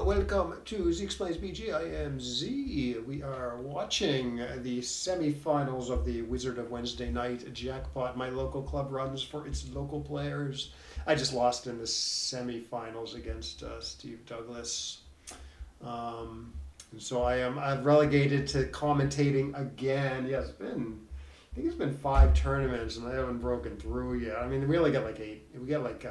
welcome to Z Explains BG. I am Z. We are watching the semifinals of the Wizard of Wednesday Night Jackpot. My local club runs for its local players. I just lost in the semifinals against Steve Douglas. And so I'm relegated to commentating again. Yeah, I think it's been 5 tournaments and I haven't broken through yet. I mean, we only got like 8. We got like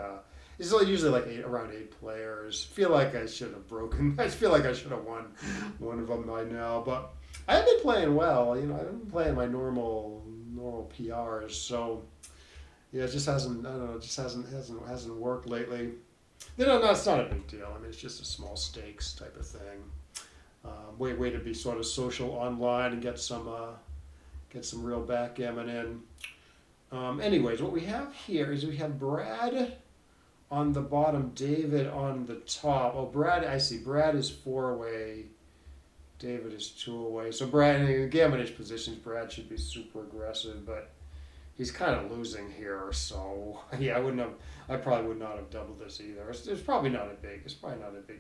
it's usually like around 8 players. Feel like I should have broken. I feel like I should have won one of them by now. But I have been playing well. You know, I've been playing my normal PRs. So yeah, it just hasn't. I don't know. It just hasn't worked lately. You know, no, it's not a big deal. I mean, it's just a small stakes type of thing. Way to be sort of social online and get some real backgammon in. Anyways, what we have here is we have Brad on the bottom, David on the top. Oh, Brad, I see. Brad is 4 away. David is 2 away. So Brad, in gammonish positions, Brad should be super aggressive, but he's kind of losing here. So yeah, I probably would not have doubled this either. It's probably not a big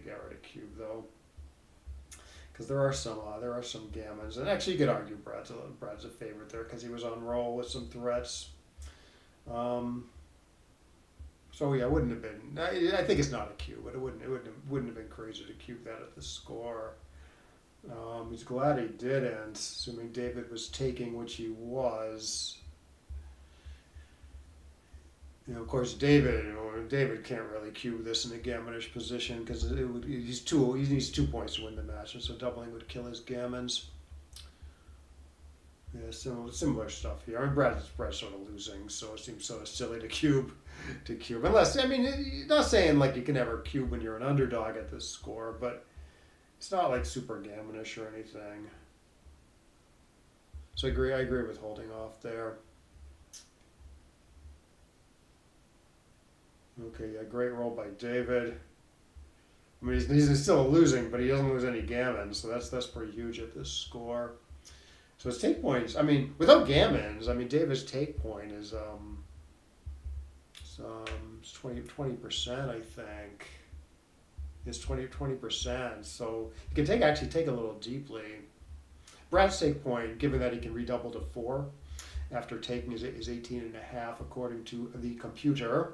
error to cube though, because there are some gammons, and actually you could argue Brad's a favorite there because he was on roll with some threats. So yeah, it wouldn't have been. I think it's not a cube, but it wouldn't have been crazy to cube that at the score. He's glad he didn't, assuming David was taking, which he was. You know, of course, David can't really cube this in a gammonish position because he needs 2 points to win the match, and so doubling would kill his gammons. Yeah, similar stuff here. I mean, Brad's sort of losing, so it seems sort of silly to cube. Unless, I mean, not saying like you can never cube when you're an underdog at this score, but it's not like super gammonish or anything. So I agree with holding off there. Okay, yeah, great roll by David. I mean, he's still losing, but he doesn't lose any gammons, so that's pretty huge at this score. So his take points, I mean, without gammons, I mean, David's take point is 20%, I think. It's 20%, so he can actually take a little deeply. Brad's take point, given that he can redouble to 4 after taking is 18.5 according to the computer.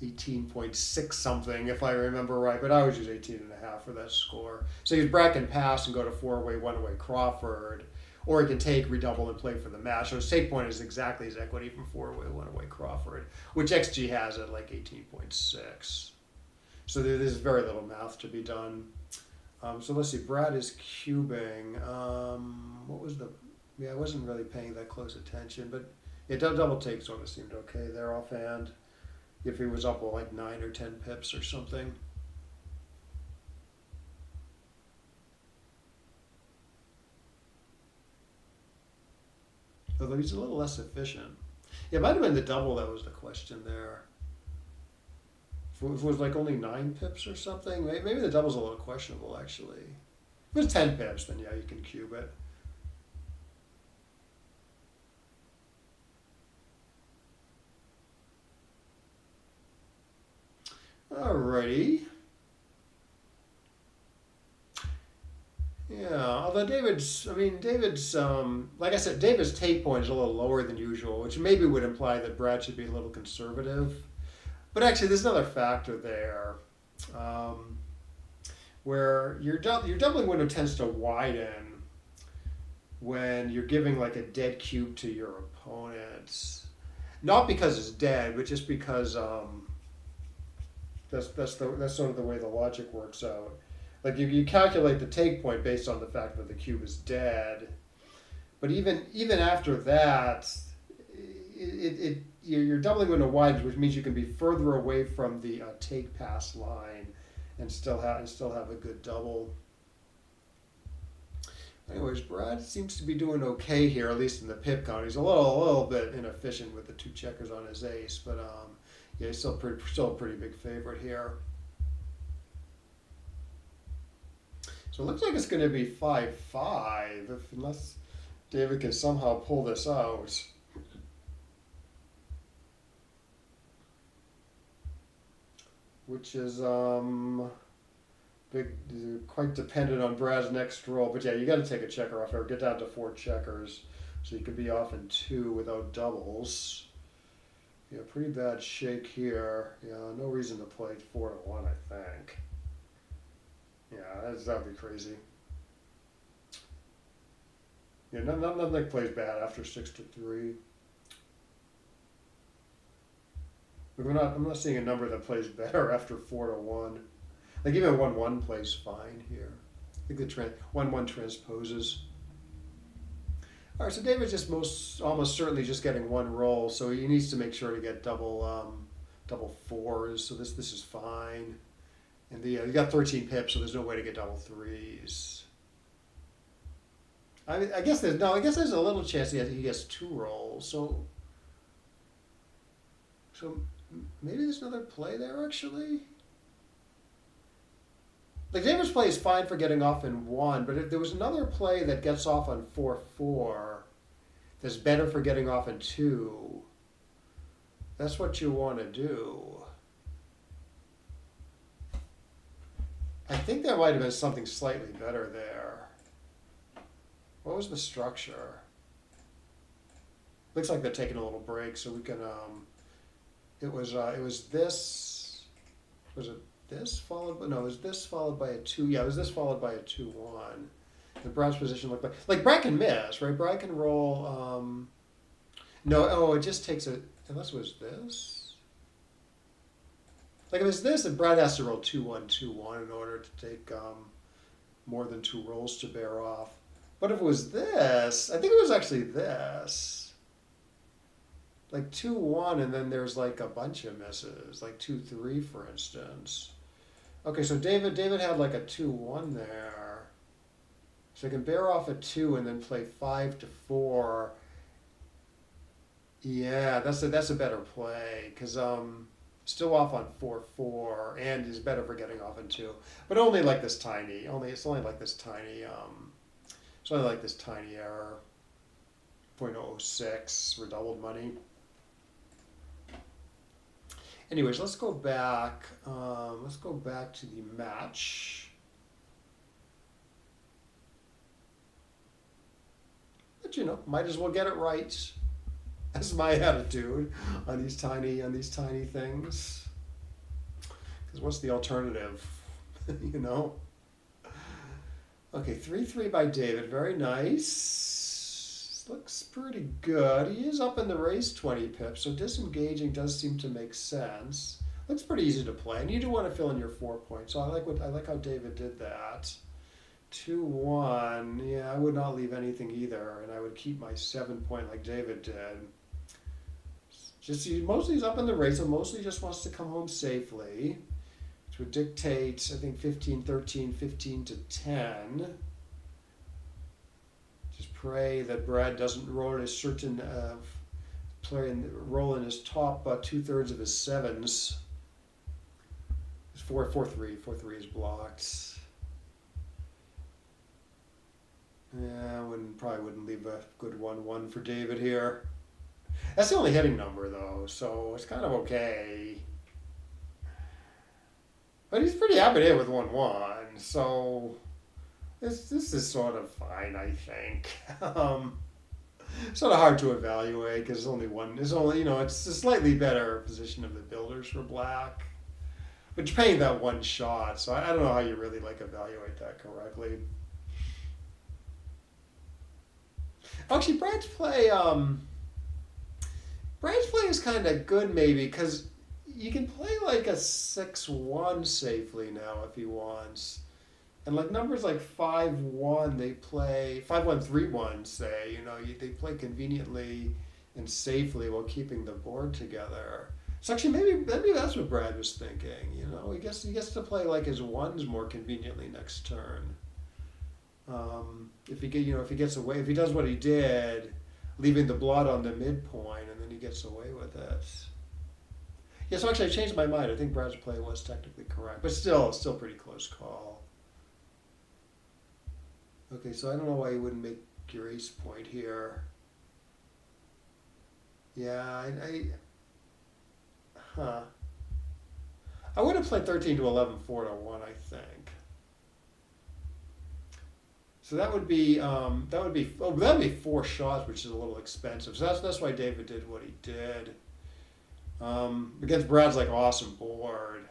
18.6 something, if I remember right, but I always use 18.5 for that score. So Brad can pass and go to 4-away, 1-away Crawford, or he can take, redouble, and play for the match. So his take point is exactly his equity from 4-away, 1-away Crawford, which XG has at like 18.6. So there's very little math to be done. So let's see, Brad is cubing. I wasn't really paying that close attention, but yeah, double take sort of seemed okay there offhand. If he was up like 9 or 10 pips or something. Although he's a little less efficient. Yeah, it might have been the double that was the question there. If it was like only 9 pips or something, maybe the double's a little questionable actually. If it was 10 pips, then yeah, you can cube it. Alrighty. Yeah, although David's, like I said, David's take point is a little lower than usual, which maybe would imply that Brad should be a little conservative. But actually, there's another factor there, where your doubling window tends to widen when you're giving like a dead cube to your opponent. Not because it's dead, but just because that's sort of the way the logic works out. Like you calculate the take point based on the fact that the cube is dead, but even after that, you're doubling window widens, which means you can be further away from the take pass line, and still have a good double. Anyways, Brad seems to be doing okay here, at least in the pip count. He's a little bit inefficient with the 2 checkers on his ace, but yeah, he's still a pretty big favorite here. So it looks like it's going to be 5-5, unless David can somehow pull this out. which is big, quite dependent on Brad's next roll. But yeah, you got to take a checker off or get down to 4 checkers, so you could be off in 2 without doubles. Yeah, pretty bad shake here. Yeah, no reason to play 4-1, I think. Yeah, that'd be crazy. Yeah, nothing plays bad after 6-3. But I'm not seeing a number that plays better after 4-1. Like even 1-1 plays fine here. I think the 1-1 transposes. All right, so David's just almost certainly just getting 1 roll, so he needs to make sure to get double 4s. So this is fine. And he got 13 pips, so there's no way to get double 3s. I guess there's a little chance he gets 2 rolls. So maybe there's another play there actually. Like David's play is fine for getting off in 1, but if there was another play that gets off on 4-4, that's better for getting off in 2, that's what you want to do. I think there might have been something slightly better there. What was the structure? Looks like they're taking a little break, so we can. It was this. Was it this followed? No, it was this followed by a 2. Yeah, it was this followed by a 2-1. The Brad's position looked like Brad can miss, right? Brad can roll. No, it just takes a unless it was this. Like if it's this, then Brad has to roll 2-1, 2-1 in order to take more than 2 rolls to bear off. But if it was this, I think it was actually this. Like 2-1, and then there's like a bunch of misses, like 2-3, for instance. Okay, so David had like a 2-1 there. So I can bear off a 2 and then play 5-4. Yeah, that's a better play because still off on 4-4 and is better for getting off in 2, but only like this tiny. It's only like this tiny. It's only like this tiny error. 0.06 redoubled money. Anyways, let's go back. Let's go back to the match. But might as well get it right. That's my attitude on these tiny things. Because what's the alternative? Okay, 3-3 by David. Very nice. Looks pretty good. He is up in the race 20 pips, so disengaging does seem to make sense. Looks pretty easy to play, and you do want to fill in your 4 points. So I like how David did that. 2-1. Yeah, I would not leave anything either, and I would keep my 7 point like David did. Mostly he's up in the race, so mostly just wants to come home safely, which would dictate, I think, 15-13, 15-10. Just pray that Brad doesn't roll in a certain roll in his top 2/3 of his 7s. 4-3. 4-3 is blocked. Yeah, probably wouldn't leave a good 1-1 for David here. That's the only hitting number though, so it's kind of okay. But he's pretty happy to hit with 1-1, so this is sort of fine, I think. Sort of hard to evaluate because it's a slightly better position of the builders for black. But you're paying that 1 shot, so I don't know how you really evaluate that correctly. Actually, Brad's play is kind of good maybe because you can play like a 6-1 safely now if he wants. And like numbers like 5-1, they play 5-1, 3-1, say, they play conveniently and safely while keeping the board together. So actually maybe that's what Brad was thinking, he gets to play like his 1s more conveniently next turn. If he gets away, if he does what he did, leaving the blood on the midpoint, and then he gets away with it. Yeah, so actually I changed my mind. I think Brad's play was technically correct, but still pretty close call. Okay, so I don't know why you wouldn't make your ace point here. Yeah, I would have played 13 to 11, 4 to 1, I think. So that would be that'd be 4 shots, which is a little expensive. So that's why David did what he did. Against Brad's like awesome board.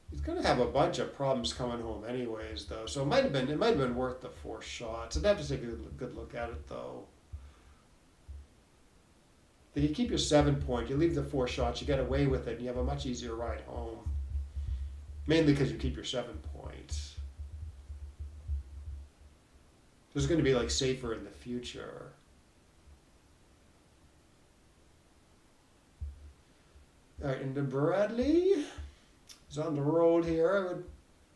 He's gonna have a bunch of problems coming home anyways, though. So it might have been worth the 4 shots. I'd have to take a good look at it though. If you keep your 7 point, you leave the 4 shots, you get away with it, and you have a much easier ride home. Mainly because you keep your 7 points. So it's going to be like safer in the future. All right, into Bradley. He's on the road here.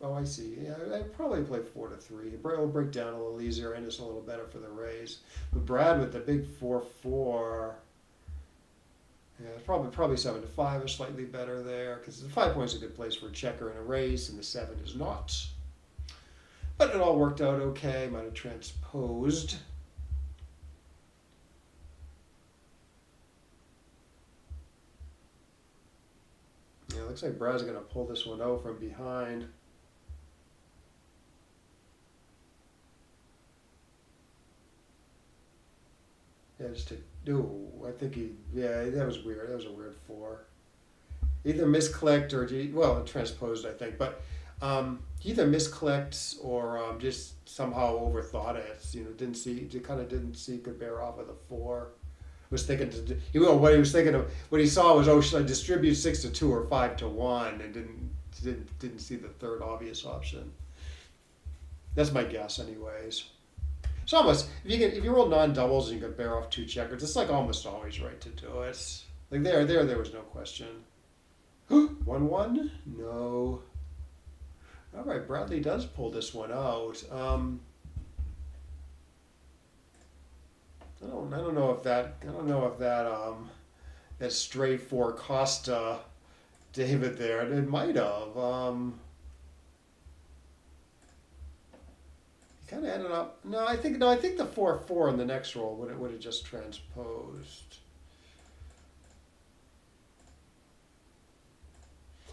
I see. Yeah, I'd probably play 4 to 3. It'll break down a little easier and it's a little better for the raise. But Brad with the big 4-4. Yeah, probably 7 to 5 is slightly better there because the 5 points is a good place for a checker and a raise, and the 7 is not. But it all worked out okay. Might have transposed. Yeah, looks like Brad's going to pull this one out from behind. Yeah, just to I think that was weird. That was a weird 4. Either misclicked or it transposed, I think, but he either misclicked or just somehow overthought it. Didn't see could bear off of the 4. Was thinking what he was thinking of, what he saw was, should I distribute 6 to 2 or 5 to 1, and didn't see the third obvious option. That's my guess, anyways. So almost, if you roll non-doubles and you could bear off 2 checkers, it's like almost always right to do it. Like there was no question. 1-1? No. All right, Bradley does pull this one out. I don't know if that stray 4 cost David there. It might have. Kind of ended up. No, I think the 4-4 in the next roll would have just transposed.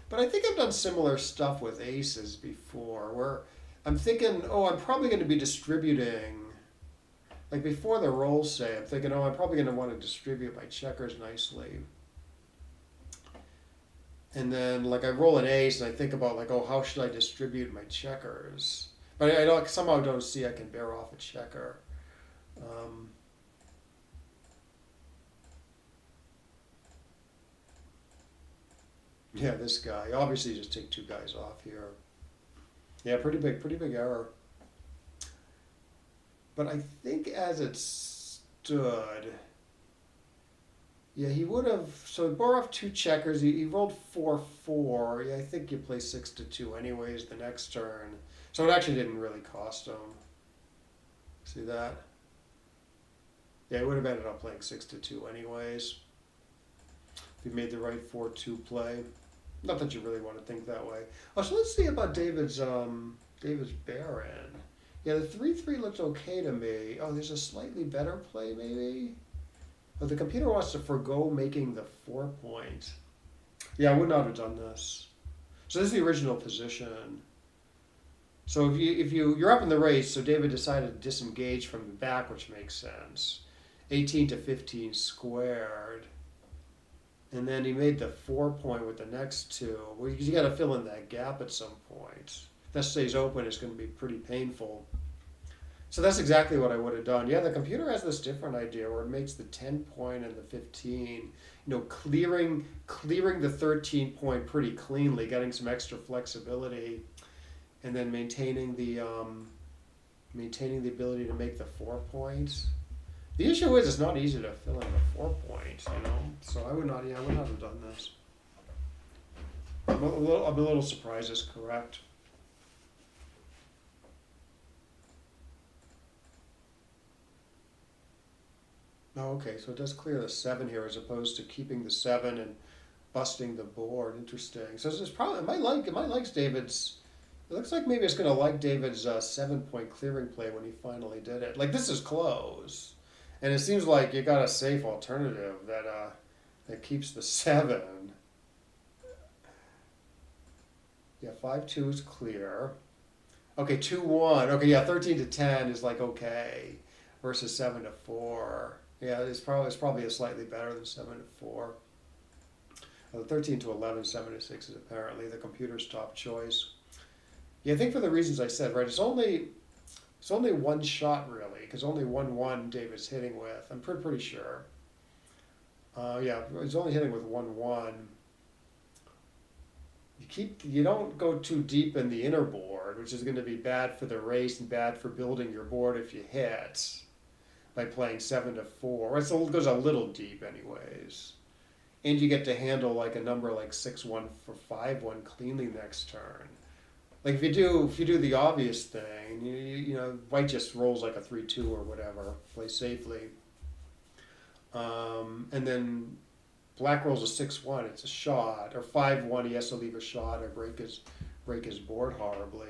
But I think I've done similar stuff with aces before, where I'm thinking, I'm probably going to be distributing. Like before the roll, say, I'm thinking, I'm probably going to want to distribute my checkers nicely. And then, like, I roll an ace, and I think about, like, how should I distribute my checkers? But I somehow don't see I can bear off a checker. Yeah, this guy. Obviously, just take 2 guys off here. Yeah, pretty big error. But I think as it stood, yeah, he would have. So he bore off 2 checkers. He rolled 4-4. Yeah, I think you play 6 to 2 anyways the next turn. So it actually didn't really cost him. See that? Yeah, he would have ended up playing 6 to 2 anyways. If he made the right 4-2 play. Not that you really want to think that way. Oh, so let's see about David's Baron. Yeah, the 3-3 looks okay to me. Oh, there's a slightly better play maybe? Oh, the computer wants to forgo making the 4 point. Yeah, I would not have done this. So this is the original position. So if you're up in the race, so David decided to disengage from the back, which makes sense. 18 to 15 squared. And then he made the 4 point with the next 2. Well, you got to fill in that gap at some point. If that stays open, it's going to be pretty painful. So that's exactly what I would have done. Yeah, the computer has this different idea where it makes the 10 point and the 15, clearing the 13 point pretty cleanly, getting some extra flexibility, and then maintaining the ability to make the 4 points. The issue is it's not easy to fill in the 4 point, So I would not have done this. I'm a little surprised it's correct. Oh, okay, so it does clear the 7 here as opposed to keeping the 7 and busting the board. Interesting. So it's probably it might like David's. It looks like maybe it's going to like David's 7 point clearing play when he finally did it. Like this is close. And it seems like you got a safe alternative that keeps the 7. Yeah, 5-2 is clear. Okay, 2-1. Okay, yeah, 13-10 is like okay, versus 7-4. Yeah, it's probably a slightly better than 7-4. 13-11, 7-6 is apparently the computer's top choice. Yeah, I think for the reasons I said, right? It's only one shot really, because only 1-1 David's hitting with. I'm pretty sure. Yeah, he's only hitting with 1-1. You don't go too deep in the inner board, which is going to be bad for the race and bad for building your board if you hit by playing 7-4. It goes a little deep anyways, and you get to handle like a number like 6-1 for 5-1 cleanly next turn. Like if you do the obvious thing, white just rolls like a 3-2 or whatever, play safely, and then black rolls a 6-1, it's a shot, or 5-1, he has to leave a shot or break his board horribly.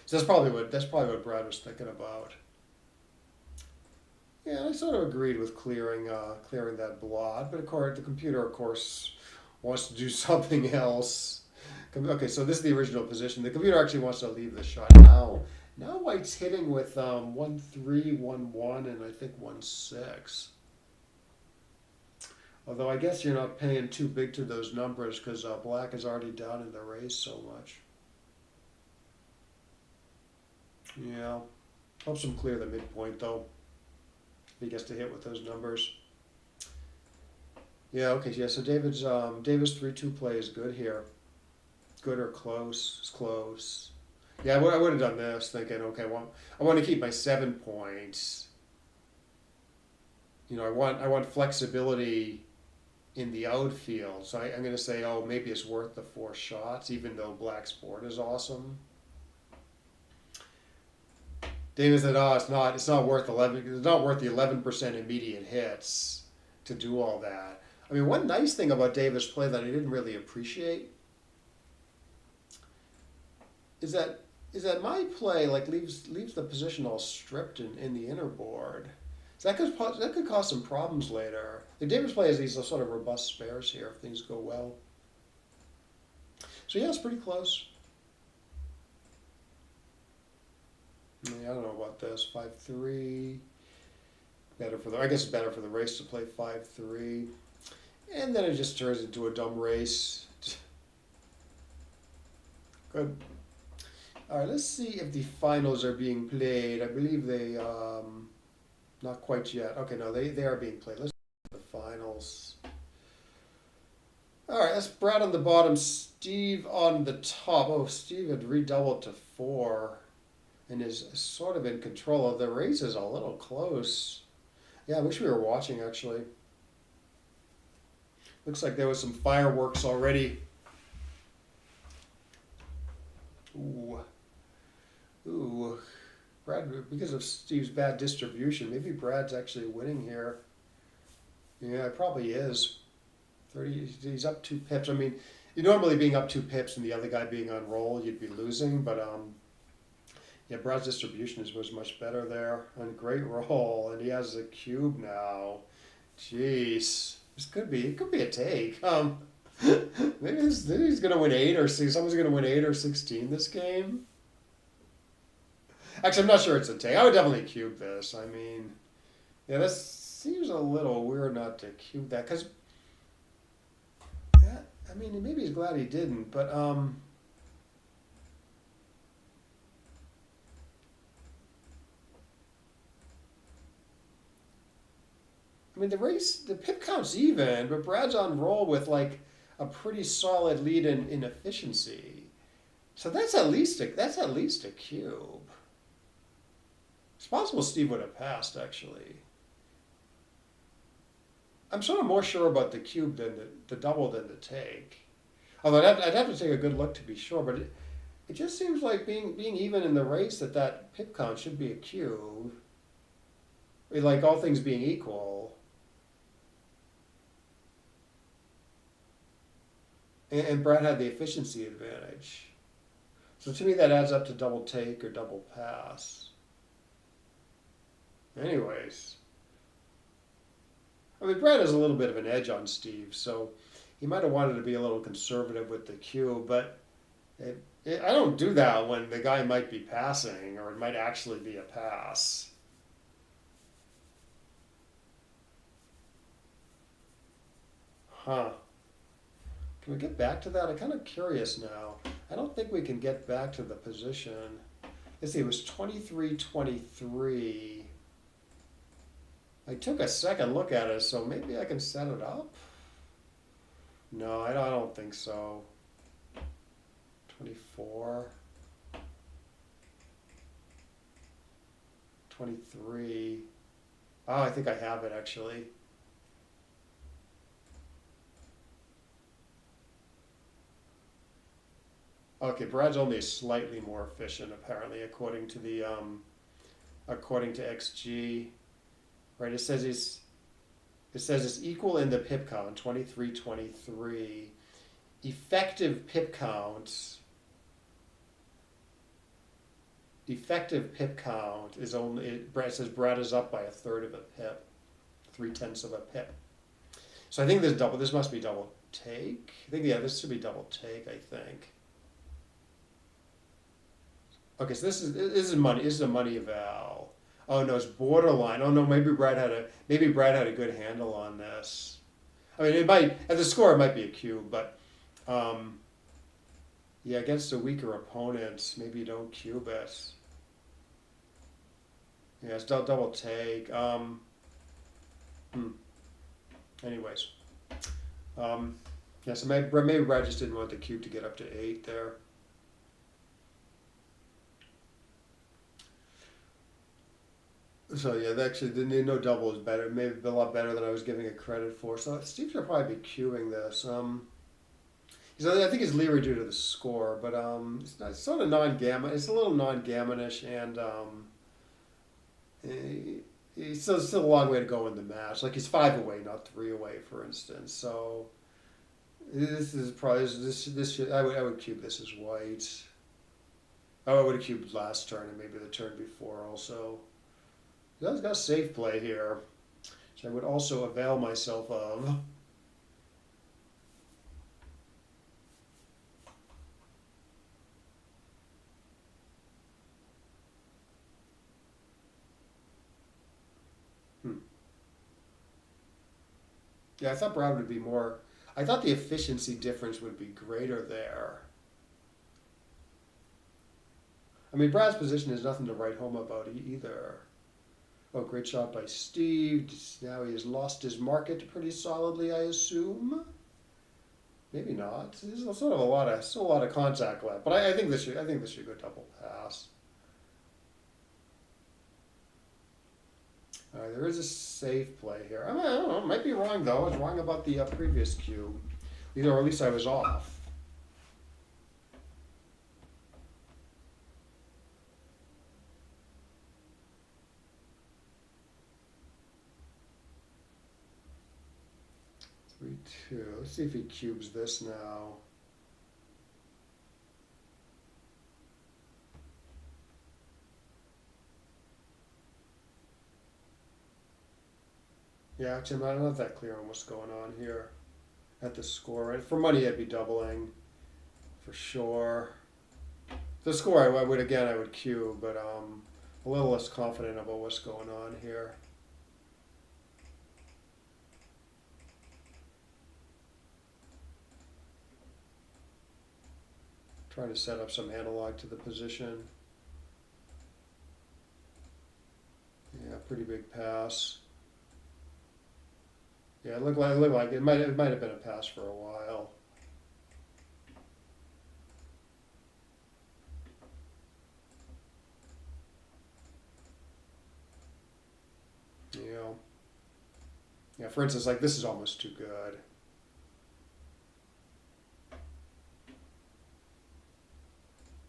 So that's probably what Brad was thinking about. Yeah, I sort of agreed with clearing that blot, but of course the computer of course wants to do something else. Okay, so this is the original position. The computer actually wants to leave the shot now. Now white's hitting with 1-3, 1-1, and I think 1-6. Although I guess you're not paying too big to those numbers because black is already down in the race so much. Yeah, helps him clear the midpoint though. If he gets to hit with those numbers. Yeah, okay, yeah. So David's 3-2 play is good here. Good or close? It's close. Yeah, I would have done this, thinking, okay, well, I want to keep my 7 points. I want flexibility in the outfield. So I'm going to say, oh, maybe it's worth the 4 shots, even though black's board is awesome. David said, oh, it's not worth 11. It's not worth the 11% immediate hits to do all that. I mean, one nice thing about David's play that I didn't really appreciate is that my play like leaves the position all stripped in the inner board. So that could cause some problems later. Like David's play has these sort of robust spares here if things go well. So yeah, it's pretty close. I don't know about this. 5-3. I guess it's better for the race to play 5-3. And then it just turns into a dumb race. Good. All right, let's see if the finals are being played. I believe they, not quite yet. Okay, no, they are being played. Let's see the finals. All right, that's Brad on the bottom, Steve on the top. Oh, Steve had redoubled to 4 and is sort of in control of the race. Is a little close. Yeah, I wish we were watching actually. Looks like there was some fireworks already. Ooh. Brad, because of Steve's bad distribution, maybe Brad's actually winning here. Yeah, it probably is. 30, he's up 2 pips. I mean, you normally being up 2 pips and the other guy being on roll, you'd be losing, but yeah, Brad's distribution was much better there. And great roll, and he has a cube now. Jeez, it could be a take. Maybe he's gonna win 8 or 6. Someone's gonna win 8 or 16 this game. Actually, I'm not sure it's a take. I would definitely cube this. I mean, yeah, this seems a little weird not to cube that because, I mean, maybe he's glad he didn't, but I mean, the pip count's even, but Brad's on roll with like a pretty solid lead in efficiency. So that's at least a cube. It's possible Steve would have passed actually. I'm sort of more sure about the cube than the double than the take. Although I'd have to take a good look to be sure, but it just seems like being even in the race that pip count should be a cube. Like all things being equal. And Brad had the efficiency advantage. So to me that adds up to double take or double pass. Anyways. I mean, Brad has a little bit of an edge on Steve, so he might have wanted to be a little conservative with the cue, but I don't do that when the guy might be passing or it might actually be a pass. Huh. Can we get back to that? I'm kind of curious now. I don't think we can get back to the position. Let's see, it was 23-23. I took a second look at it, so maybe I can set it up? No, I don't think so. 24. 23. Oh, I think I have it actually. Okay, Brad's only slightly more efficient apparently according to the according to XG. Right, it says it's equal in the pip count, 23-23. Effective pip count is only, Brad says Brad is up by a third of a pip, 0.3 of a pip. So I think this must be double take. I think, yeah, this should be double take, I think. Okay, so this is a money eval. Oh no, it's borderline. Oh no, maybe Brad had a good handle on this. I mean, it might, at the score it might be a cube, but yeah, against a weaker opponent, maybe you don't cube it. Yeah, it's double take. Anyways, yeah, so maybe Brad just didn't want the cube to get up to 8 there. So yeah, actually, the no double is better. Maybe a lot better than I was giving it credit for. So Steve should probably be queuing this. I think it's leery due to the score, but it's sort of non-gammon. It's a little non-gammonish, and it's still a long way to go in the match. Like he's 5 away, not 3 away, for instance. So this is probably this should, I would cube this as white. Oh, I would have cubed last turn and maybe the turn before also. He's got a safe play here, which I would also avail myself of. Yeah, I thought Brown would be more. I thought the efficiency difference would be greater there. I mean, Brad's position is nothing to write home about either. Oh, great shot by Steve. Now he has lost his market pretty solidly, I assume. Maybe not. There's sort of still a lot of contact left. But I think this should go double pass. All right, there is a safe play here. I don't know. Might be wrong though. I was wrong about the previous cube, or at least I was off. Three, 2. Let's see if he cubes this now. Yeah, actually, I'm not that clear on what's going on here at the score. Right, for money, I'd be doubling for sure. The score, I would cube, but a little less confident about what's going on here. Trying to set up some analog to the position. Yeah, pretty big pass. Yeah, it looked like it might have been a pass for a while. You know. Yeah, for instance, like this is almost too good.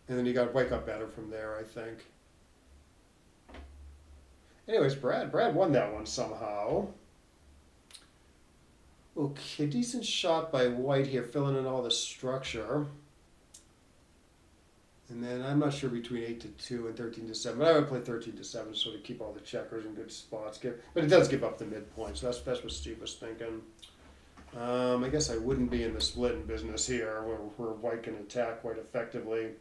And then you got to wake up better from there, I think. Anyways, Brad won that one somehow. Okay, decent shot by White here, filling in all the structure. And then I'm not sure between 8-2 and 13-7, but I would play 13-7 to sort of keep all the checkers in good spots. But it does give up the midpoint, so that's what Steve was thinking. I guess I wouldn't be in the splitting business here, where white can attack quite effectively.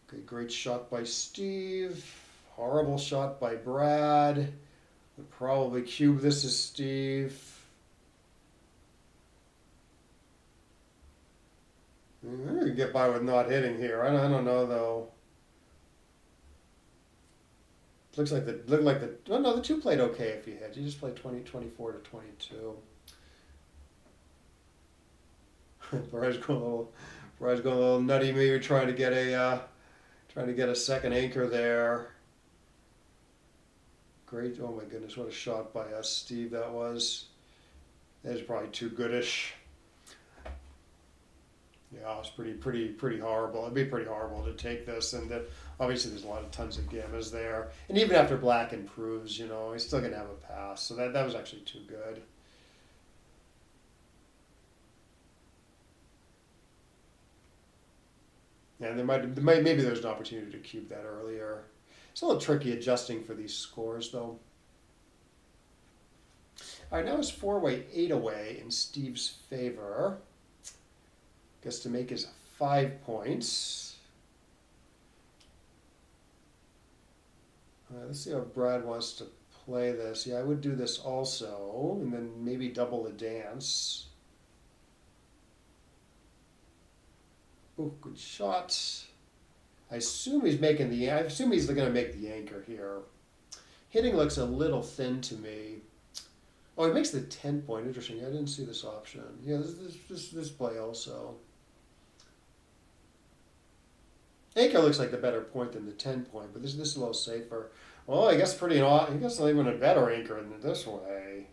Okay, great shot by Steve. Horrible shot by Brad. Would probably cube this as Steve. I could get by with not hitting here. I don't know though. Looks like oh no, the two played okay if you hit. You just played 24 to 22. Brad's going a little nutty. Maybe you're trying to get a second anchor there. Great. Oh my goodness, what a shot by us, Steve, that was. That was probably too goodish. Yeah, it's pretty horrible. It'd be pretty horrible to take this, and obviously there's tons of gammas there. And even after black improves, he's still gonna have a pass. So that was actually too good. And maybe there's an opportunity to cube that earlier. It's a little tricky adjusting for these scores though. All right, now it's 4-way, 8-away in Steve's favor. Guess to make is 5 points. All right, let's see how Brad wants to play this. Yeah, I would do this also, and then maybe double the dance. Oh, good shot. I assume he's going to make the anchor here. Hitting looks a little thin to me. Oh, he makes the 10-point. Interesting. I didn't see this option. Yeah, this play also. Anchor looks like the better point than the 10-point, but this is a little safer. Well, I guess not even a better anchor than this way.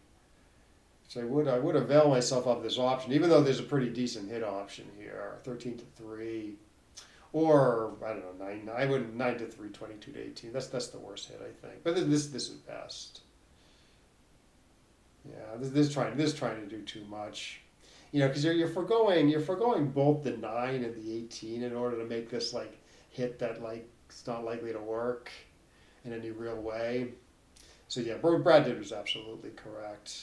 So I would avail myself of this option, even though there's a pretty decent hit option here, 13 to 3, or I don't know, 9. I wouldn't 9 to 3, 22 to 18. That's the worst hit, I think. But this is best. Yeah, this is trying to do too much, because you're foregoing both the 9 and the 18 in order to make this hit that it's not likely to work in any real way. So yeah, Brad did was absolutely correct.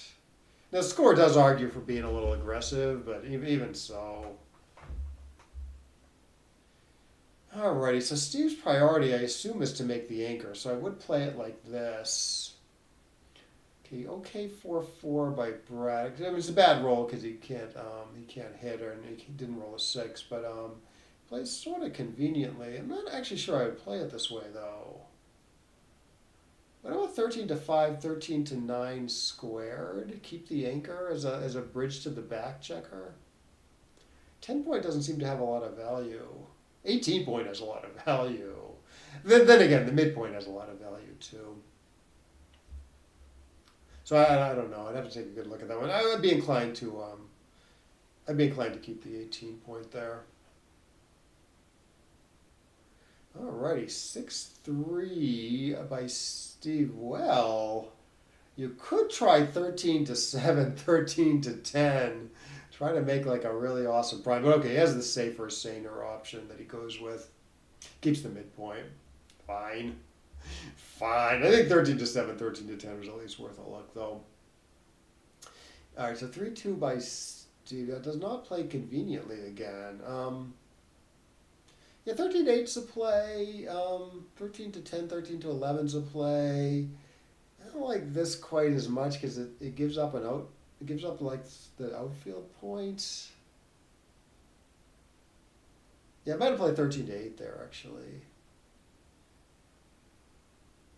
Now, the score does argue for being a little aggressive, but even so. Alrighty, so Steve's priority, I assume, is to make the anchor, so I would play it like this. Okay, 4-4 by Brad. I mean, it's a bad roll because he can't hit, and he didn't roll a 6, but plays sort of conveniently. I'm not actually sure I would play it this way though. What about 13 to 5, 13 to 9 squared? Keep the anchor as a bridge to the back checker. 10-point doesn't seem to have a lot of value. 18-point has a lot of value. Then again, the midpoint has a lot of value too. So I don't know. I'd have to take a good look at that one. I'd be inclined to keep the 18-point there. Alrighty, 6-3 by Steve. Well, you could try 13 to 7, 13 to 10. Try to make a really awesome prime. But okay, he has the safer, saner option that he goes with. Keeps the midpoint. Fine. I think 13 to 7, 13 to 10 was at least worth a look, though. Alright, so 3-2 by Steve. That does not play conveniently again. Yeah, 13 to 8's a play. 13 to 10, 13 to 11's a play. I don't like this quite as much because it gives up It gives up the outfield points. Yeah, I might have played 13 to 8 there actually.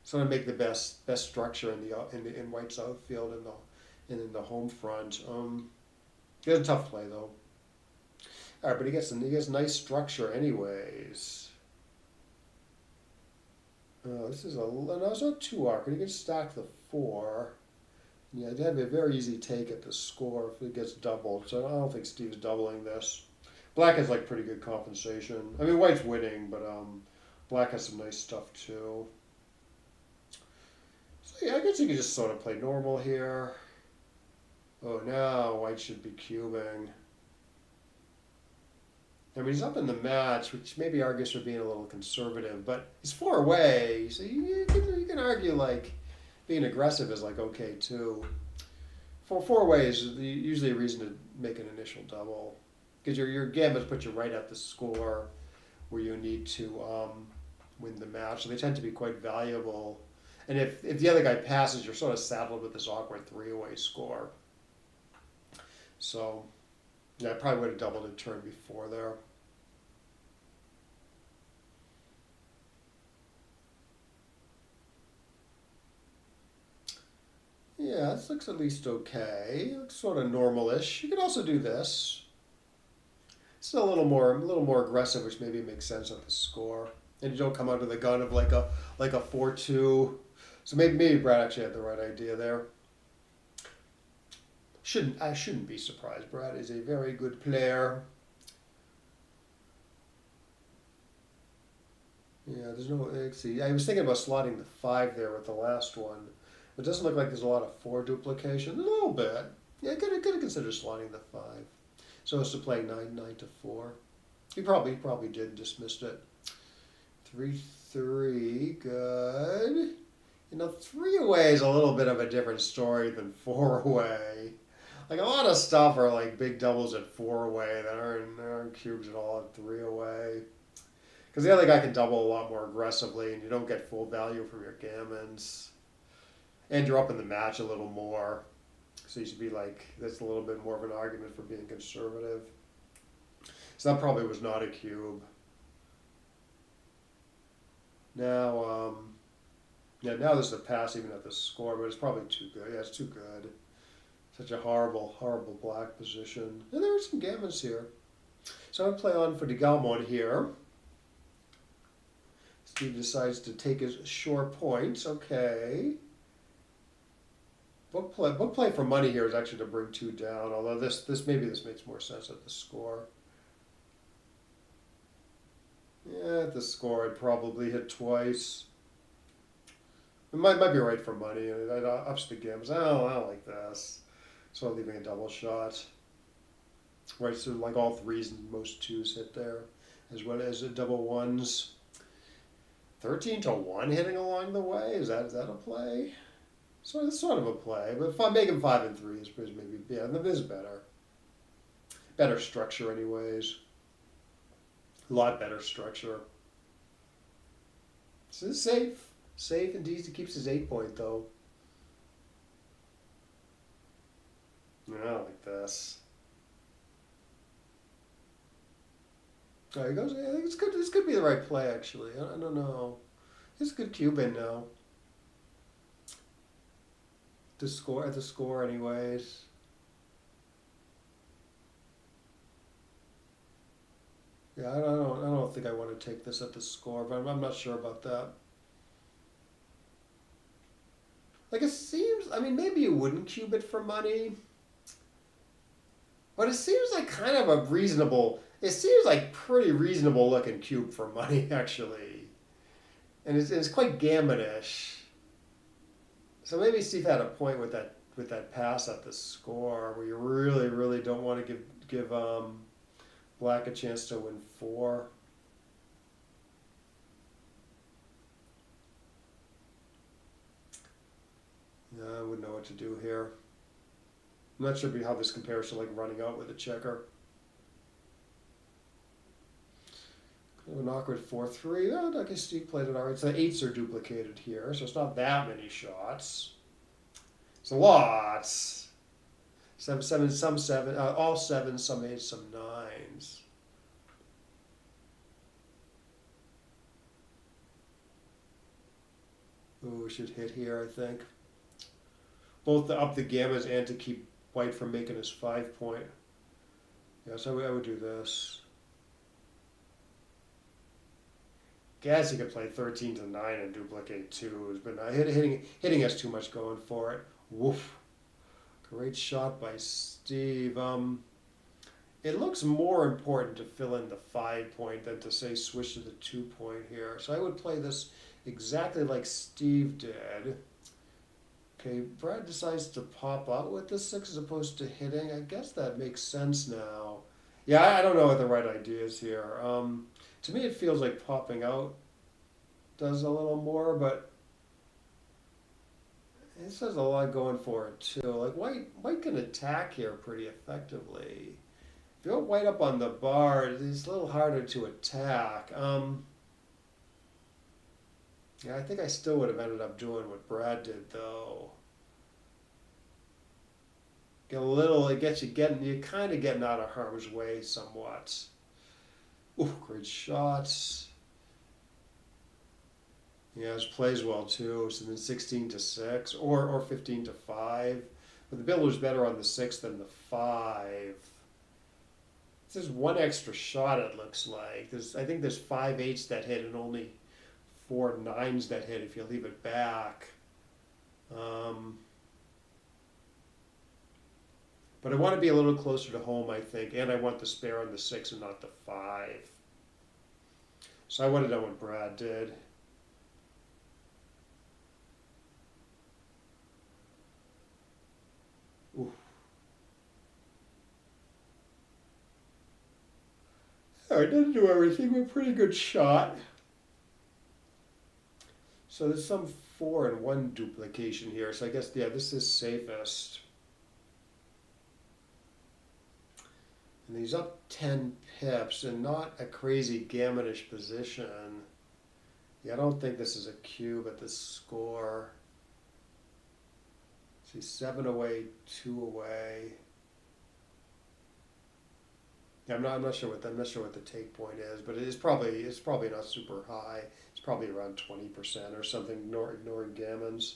So I make the best structure in White's outfield and in the home front. It's a tough play though. All right, but he gets nice structure anyways. This is no, it's not 2 arc. He can stack the 4. Yeah, it'd have a very easy take at the score if it gets doubled. So I don't think Steve's doubling this. Black has pretty good compensation. I mean, White's winning, but Black has some nice stuff too. So yeah, I guess you could just sort of play normal here. Oh, now White should be cubing. I mean, he's up in the match, which maybe argues for being a little conservative, but he's 4 away, so you can argue being aggressive is okay too. four ways is usually a reason to make an initial double, because your gambits put you right at the score where you need to win the match. So they tend to be quite valuable. And if the other guy passes, you're sort of saddled with this awkward three-way score. So yeah, I probably would have doubled a turn before there. Yeah, this looks at least okay. It looks sort of normal-ish. You could also do this. It's a little more aggressive, which maybe makes sense at the score. And you don't come out of the gun of like a 4-2. So maybe Brad actually had the right idea there. I shouldn't be surprised. Brad is a very good player. Yeah, there's no. Let's see, I was thinking about slotting the 5 there with the last one. It doesn't look like there's a lot of 4 duplication. A little bit. Yeah, could have considered slotting the 5. So as to play 9 to 4. He probably did dismissed it. 3-3, good. You know, 3 away is a little bit of a different story than 4 away. Like a lot of stuff are like big doubles at 4 away that aren't cubes at all at 3 away. Because the other guy can double a lot more aggressively, and you don't get full value from your gammons. And you're up in the match a little more. So you should be like, that's a little bit more of an argument for being conservative. So that probably was not a cube. Now, yeah, now there's a pass even at the score, but it's probably too good. Yeah, it's too good. Such a horrible, horrible black position. And there are some gammons here. So I'm going to play on for Backgammon here. Steve decides to take his short points. Okay. Book play for money here is actually to bring 2 down, although this makes more sense at the score. Yeah, at the score I'd probably hit twice. It might be right for money, and I'd ups the games. I don't like this. So I'm leaving a double shot. Right, so like all 3s and most 2s hit there, as well as double 1s. 13 to 1 hitting along the way, is that a play? So it's sort of a play, but if I'm making 5 and 3 is maybe, yeah, this is better. Better structure anyways. A lot better structure. This is safe. Safe and Deezy keeps his 8 point though. I don't like this. There he goes. Yeah, I think it's good. This could be the right play actually. I don't know. It's a good cube in now. At the score anyways. Yeah, I don't think I want to take this at the score, but I'm not sure about that. Like it seems, I mean, maybe you wouldn't cube it for money, but it seems like kind of a reasonable. It seems like pretty reasonable looking cube for money actually, and it's quite gammonish. So maybe Steve had a point with that pass at the score where you really don't want to give Black a chance to win 4. Yeah, I wouldn't know what to do here. I'm not sure how this compares to like running out with a checker. Kind of an awkward 4-3. Oh, I guess Steve played it all right. So the 8s are duplicated here, so it's not that many shots. It's a lot. 7, some 7, all 7s, some 8s, some 9s. Ooh, we should hit here, I think. Both to up the gammas and to keep White from making his 5 point. Yeah, so I would do this. Guess he could play 13 to 9 and duplicate 2s, but hitting has too much going for it. Woof. Great shot by Steve. It looks more important to fill in the 5 point than to say switch to the 2 point here. So I would play this exactly like Steve did. Okay, Brad decides to pop out with the 6 as opposed to hitting. I guess that makes sense now. Yeah, I don't know what the right idea is here. To me, it feels like popping out does a little more, but This has a lot going for it too. Like white can attack here pretty effectively. If you put white up on the bar, it's a little harder to attack. Yeah, I think I still would have ended up doing what Brad did though. Get a little, it gets you getting, you're kind of getting out of harm's way somewhat. Ooh, great shots. Yeah, his plays well too. So then 16-6 or 15-5. But the builder's better on the 6 than the 5. There's one extra shot it looks like. I think there's 5 8s that hit and only 4 9s that hit if you leave it back. But I want to be a little closer to home, I think, and I want the spare on the 6 and not the 5. So I would have done what Brad did. Ooh. All right, didn't do everything, but pretty good shot. So there's some 4 and 1 duplication here. So I guess, yeah, this is safest. And he's up 10 pips and not a crazy gammonish position. Yeah, I don't think this is a cube at the score. See, 7 away, 2 away. Yeah, I'm not sure what the take point is, but it's probably not super high. It's probably around 20% or something. Ignoring gammons.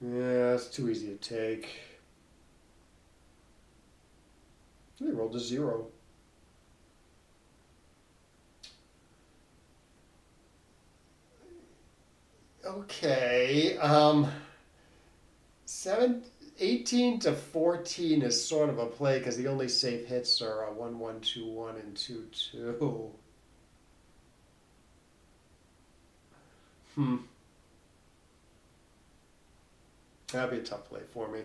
Yeah, it's too easy to take. He rolled a 0. Okay. 18-14 is sort of a play because the only safe hits are 1-1, 2-1, and 2-2. That'd be a tough play for me.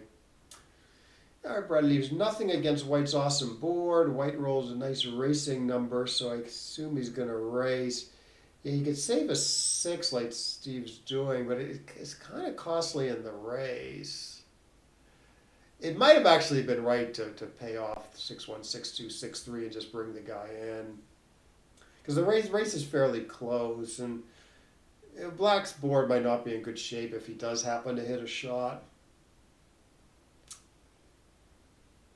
All right, Brad leaves nothing against White's awesome board. White rolls a nice racing number, so I assume he's going to race. Yeah, he could save a 6 like Steve's doing, but it's kind of costly in the race. It might have actually been right to pay off 6-1, 6-2, 6-3 and just bring the guy in. Because the race is fairly close, and Black's board might not be in good shape if he does happen to hit a shot.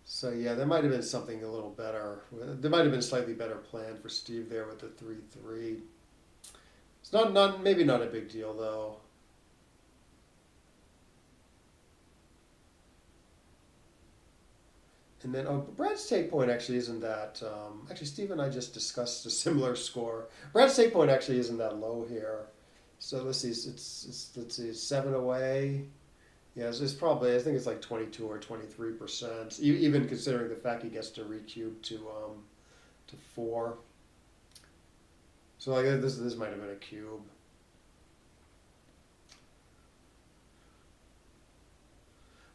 So yeah, there might have been something a little better. There might have been a slightly better plan for Steve there with the 3-3. It's maybe not a big deal though. And then, Brad's take point actually isn't that. Actually, Steve and I just discussed a similar score. Brad's take point actually isn't that low here. So let's see, let's see, 7 away. Yeah, it's probably, I think it's like 22 or 23%, even considering the fact he gets to recube to 4. So like this might have been a cube.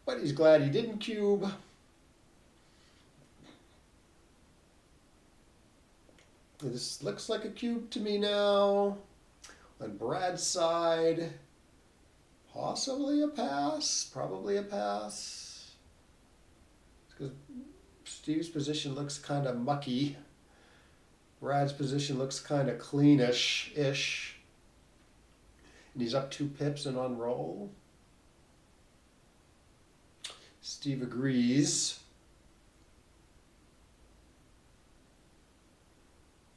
But he's glad he didn't cube. This looks like a cube to me now. On Brad's side, possibly a pass, probably a pass. Because Steve's position looks kind of mucky. Brad's position looks kind of cleanish-ish. And he's up 2 pips and on roll. Steve agrees.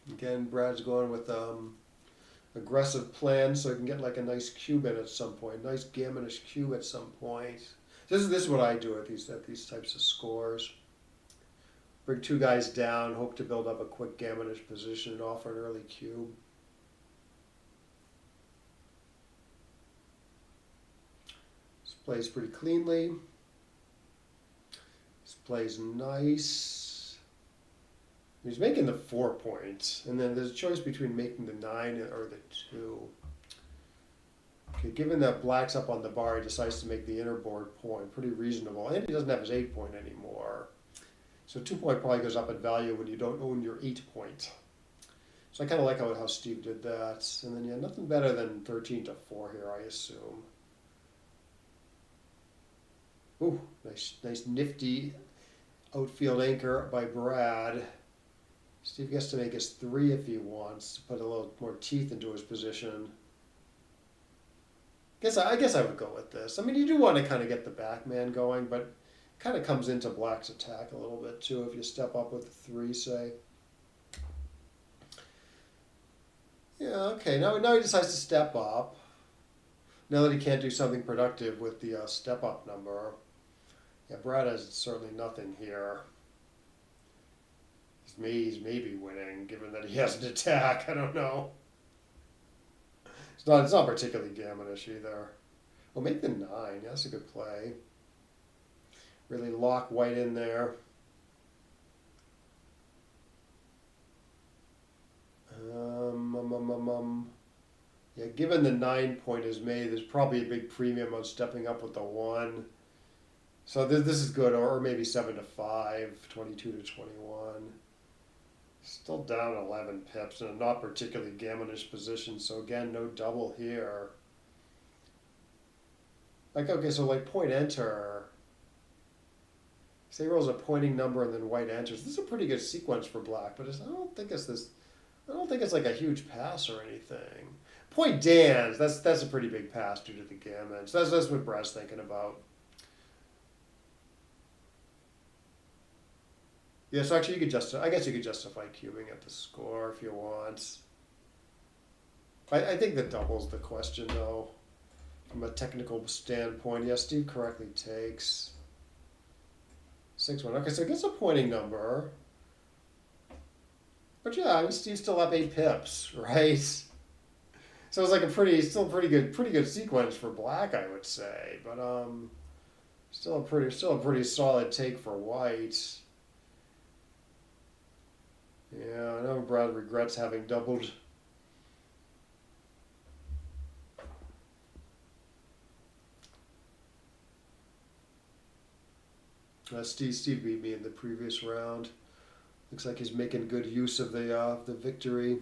Again, Brad's going with aggressive plan so he can get like a nice cube in at some point, nice gammonish cube at some point. This is what I do at these types of scores. Bring 2 guys down, hope to build up a quick gammonish position and offer an early cube. This plays pretty cleanly. This plays nice. He's making the 4 points, and then there's a choice between making the 9 or the 2. Okay, given that black's up on the bar, he decides to make the inner board point. Pretty reasonable. And he doesn't have his 8 point anymore. So 2 point probably goes up in value when you don't own your 8 point. So I kind of like how Steve did that. And then, yeah, nothing better than 13-4 here, I assume. Ooh, nice nifty outfield anchor by Brad. Steve gets to make his 3 if he wants to put a little more teeth into his position. I guess I would go with this. I mean, you do want to kind of get the backman going, but it kind of comes into black's attack a little bit too if you step up with the 3, say. Yeah, okay, now he decides to step up. Now that he can't do something productive with the step up number. Yeah, Brad has certainly nothing here. He's maybe winning, given that he has an attack. I don't know. It's not particularly gammonish either. Well, make the 9. Yeah, that's a good play. Really lock white in there. Yeah, given the 9 point is made, there's probably a big premium on stepping up with the 1. So this is good, or maybe 7-5, 22-21. Still down 11 pips in a not particularly gammonish position. So again, no double here. Like, okay, so like point enter. Say he rolls a pointing number and then white enters. This is a pretty good sequence for black, but I don't think it's like a huge pass or anything. Point Dan's, that's a pretty big pass due to the gammon. So that's what Brad's thinking about. Yeah, so actually I guess you could justify cubing at the score if you want. I think the double's the question though, from a technical standpoint. Yeah, Steve correctly takes 6-1. Okay, so it gets a pointing number. But yeah, I mean, Steve still up 8 pips, right? So it's like still a pretty good sequence for black, I would say. But still a pretty solid take for white. Yeah, I know Brad regrets having doubled. Steve beat me in the previous round. Looks like he's making good use of the victory.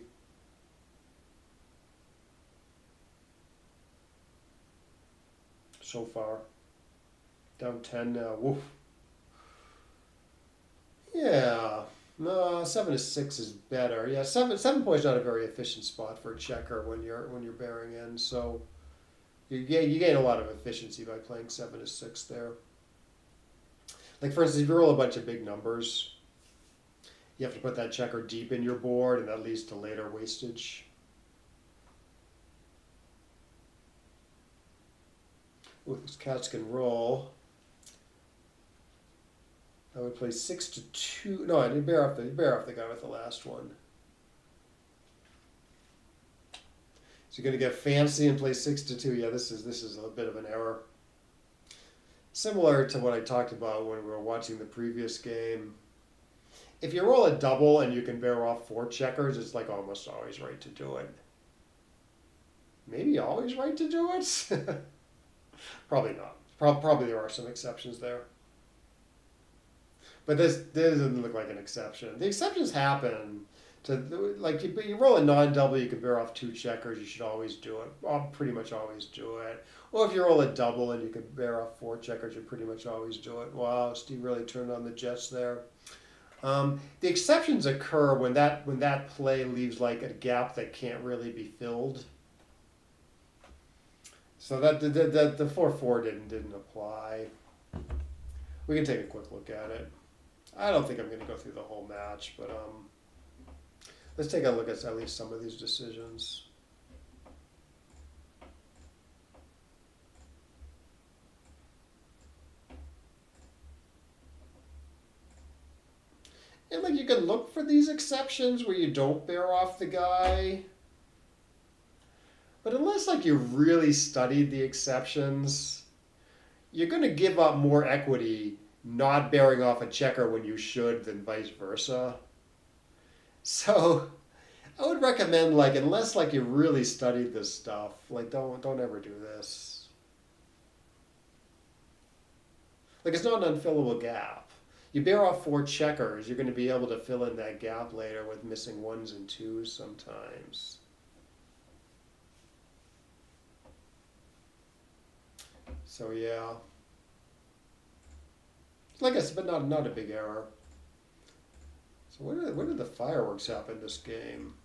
So far. Down 10 now. Woof. Yeah. No, 7-6 is better. Yeah, 7 point's not a very efficient spot for a checker when you're bearing in. So you gain a lot of efficiency by playing 7-6 there. Like for instance, if you roll a bunch of big numbers, you have to put that checker deep in your board, and that leads to later wastage. Ooh, these cats can roll. I would play 6-2. No, I didn't bear off the guy with the last one. So you're going to get fancy and play 6-2. Yeah, this is a bit of an error. Similar to what I talked about when we were watching the previous game. If you roll a double and you can bear off 4 checkers, it's like almost always right to do it. Maybe always right to do it? Probably not. Probably there are some exceptions there. But this doesn't look like an exception. The exceptions happen to, like, you roll a non-double, you can bear off 2 checkers, you should always do it. I'll pretty much always do it. Or if you roll a double and you can bear off 4 checkers, you pretty much always do it. Wow, Steve really turned on the Jets there. The exceptions occur when that play leaves like a gap that can't really be filled. So that the 4-4 didn't apply. We can take a quick look at it. I don't think I'm going to go through the whole match, but let's take a look at least some of these decisions. And like you can look for these exceptions where you don't bear off the guy. But unless like you really studied the exceptions, you're going to give up more equity not bearing off a checker when you should than vice versa. So I would recommend, like, unless like you really studied this stuff, like don't ever do this. Like, it's not an unfillable gap. You bear off 4 checkers, you're going to be able to fill in that gap later with missing 1s and 2s sometimes. So yeah, like I said, but not a big error. So where did the fireworks happen this game?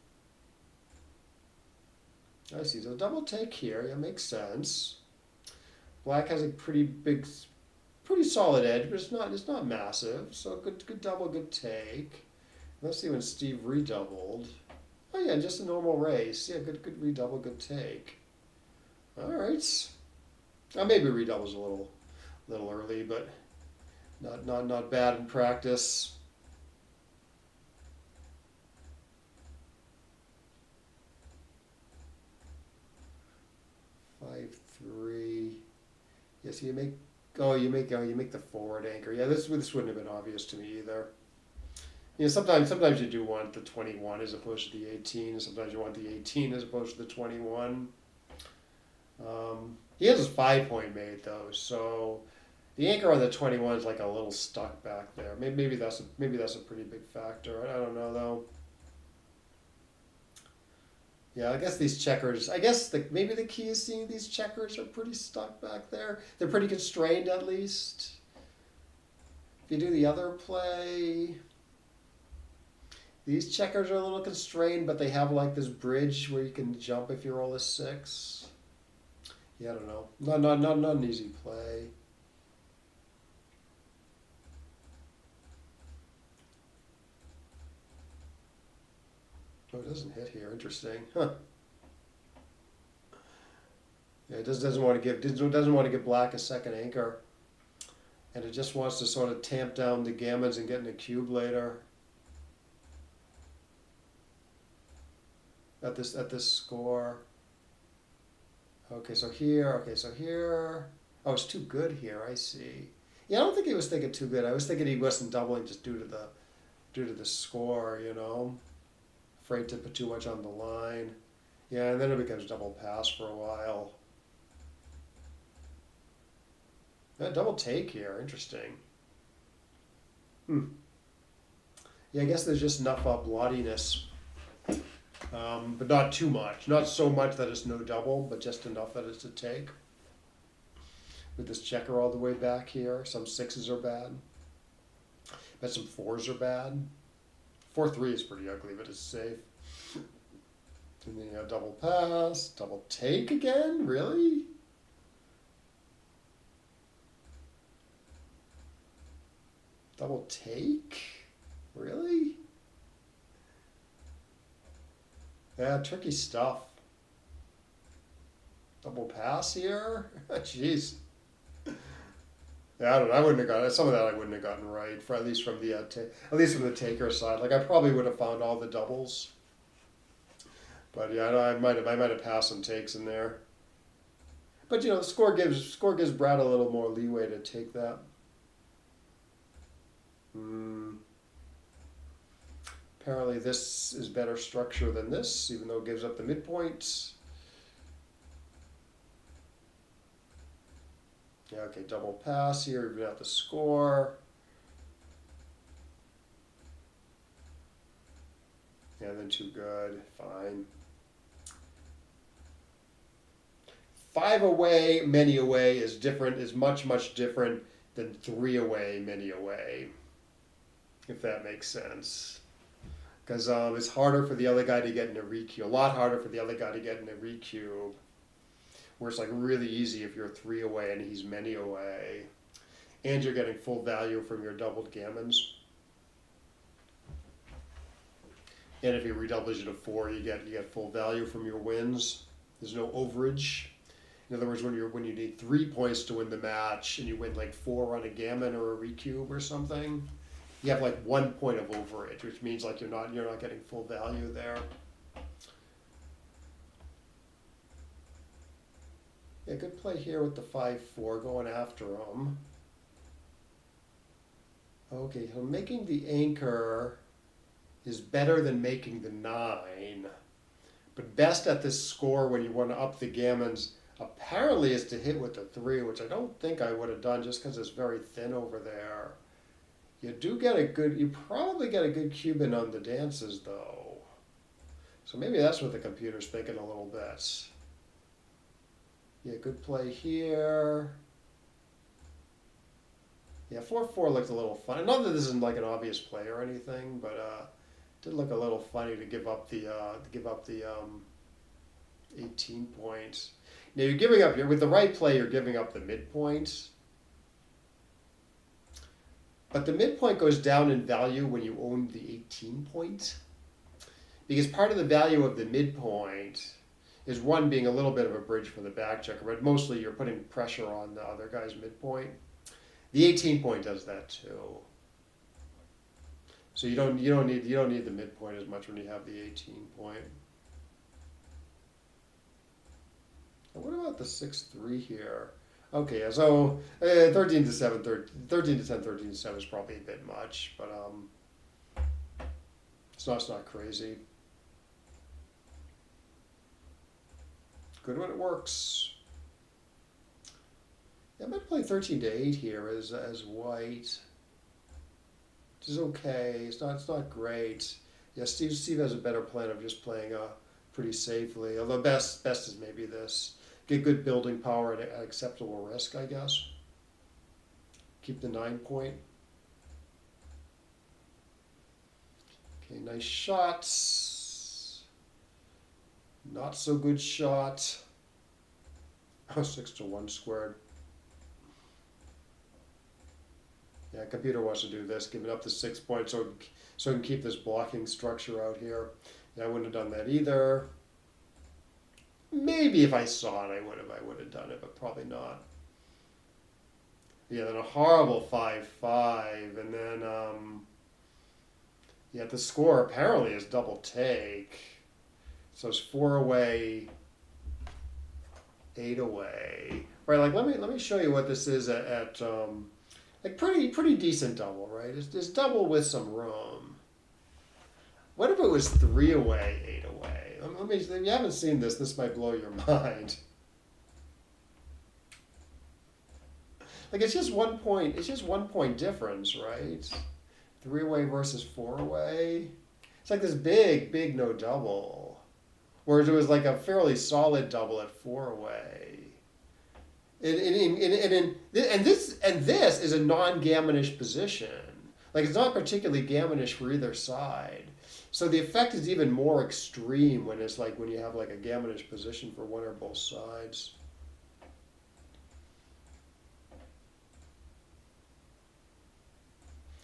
I see. So double take here. Yeah, makes sense. Black has a pretty solid edge, but it's not massive. So good double, good take. Let's see when Steve redoubled. Oh yeah, just a normal race. Yeah, good redouble, good take. All right. Maybe redouble's a little early, but not bad in practice. 5-3. Yes, you make. Oh, you make the forward anchor. Yeah, this wouldn't have been obvious to me either. You know, sometimes you do want the 21 as opposed to the 18. Sometimes you want the 18 as opposed to the 21. He has his 5-point made though, so the anchor on the 21 is like a little stuck back there. Maybe that's a pretty big factor. I don't know though. Yeah, I guess these checkers. I guess maybe the key is seeing these checkers are pretty stuck back there. They're pretty constrained at least. If you do the other play, these checkers are a little constrained, but they have like this bridge where you can jump if you roll a 6. Yeah, I don't know. Not an easy play. Oh, it doesn't hit here. Interesting. Huh. Yeah, it doesn't want to give black a second anchor, and it just wants to sort of tamp down the gammons and get in a cube later. At this score. Okay, so here. Oh, it's too good here. I see. Yeah, I don't think he was thinking too good. I was thinking he wasn't doubling just due to the score. You know, afraid to put too much on the line. Yeah, and then it becomes double pass for a while. Yeah, double take here. Interesting. Yeah, I guess there's just enough bloodiness. But not too much. Not so much that it's no double, but just enough that it's a take. With this checker all the way back here, some 6s are bad. But some 4s are bad. 4-3 is pretty ugly, but it's safe. And then you have double pass, double take again? Really? Double take? Really? Yeah, tricky stuff. Double pass here? Jeez. Yeah, I don't know. I wouldn't have gotten some of that. I wouldn't have gotten right, at least from the taker side. Like I probably would have found all the doubles, but yeah, I might have passed some takes in there. But you know, the score gives Brad a little more leeway to take that. Apparently this is better structure than this, even though it gives up the midpoint. Yeah, okay, double pass here, even out the score. Yeah, then too good, fine. 5 away, many away is much different than 3 away, many away. If that makes sense. Because it's harder for the other guy to get in a recube. A lot harder for the other guy to get in a recube. Where it's like really easy if you're 3 away and he's many away. And you're getting full value from your doubled gammons. And if he redoubles you to 4, you get full value from your wins. There's no overage. In other words, when you need 3 points to win the match and you win like 4 on a gammon or a recube or something, you have like 1 point of overage, which means like you're not getting full value there. Yeah, good play here with the 5-4 going after him. Okay, so making the anchor. is better than making the 9. But best at this score when you want to up the gammons apparently is to hit with the 3, which I don't think I would have done just because it's very thin over there. You probably get a good Cuban on the dances though. So maybe that's what the computer's thinking a little bit. Yeah, good play here. Yeah, 4-4 looked a little funny. Not that this isn't like an obvious play or anything, but it did look a little funny to give up the 18 points. Now you're giving up with the right play. You're giving up the midpoint, but the midpoint goes down in value when you own the 18 point, because part of the value of the midpoint is one being a little bit of a bridge for the back checker, but mostly you're putting pressure on the other guy's midpoint. The 18 point does that too. So you don't need the midpoint as much when you have the 18 point. And what about the 6-3 here? Okay, so 13 to 7, 13 to 10, 13 to 7 is probably a bit much, but it's not crazy. Good when it works. Yeah, I might play 13 to 8 here as white, which is okay. It's not great. Yeah, Steve has a better plan of just playing pretty safely. Although best is maybe this. Get good building power at acceptable risk, I guess. Keep the 9 point. Okay, nice shots. Not so good shot. Oh, 6 to 1 squared. Yeah, computer wants to do this, giving up the 6 points so I can keep this blocking structure out here. Yeah, I wouldn't have done that either. Maybe if I saw it, I would have done it, but probably not. Yeah, then a horrible 5-5, and then yeah, the score apparently is double take. So it's 4 away, 8 away. Right, like let me show you what this is at like pretty decent double, right? It's double with some room. What if it was 3 away, 8 away? If you haven't seen this might blow your mind. Like it's just 1 point. It's just 1 point difference, right? 3 away versus 4 away. It's like this big no double, whereas it was like a fairly solid double at 4 away. And this is a non-gammonish position. Like it's not particularly gammonish for either side. So the effect is even more extreme when it's like when you have like a gammonish position for one or both sides.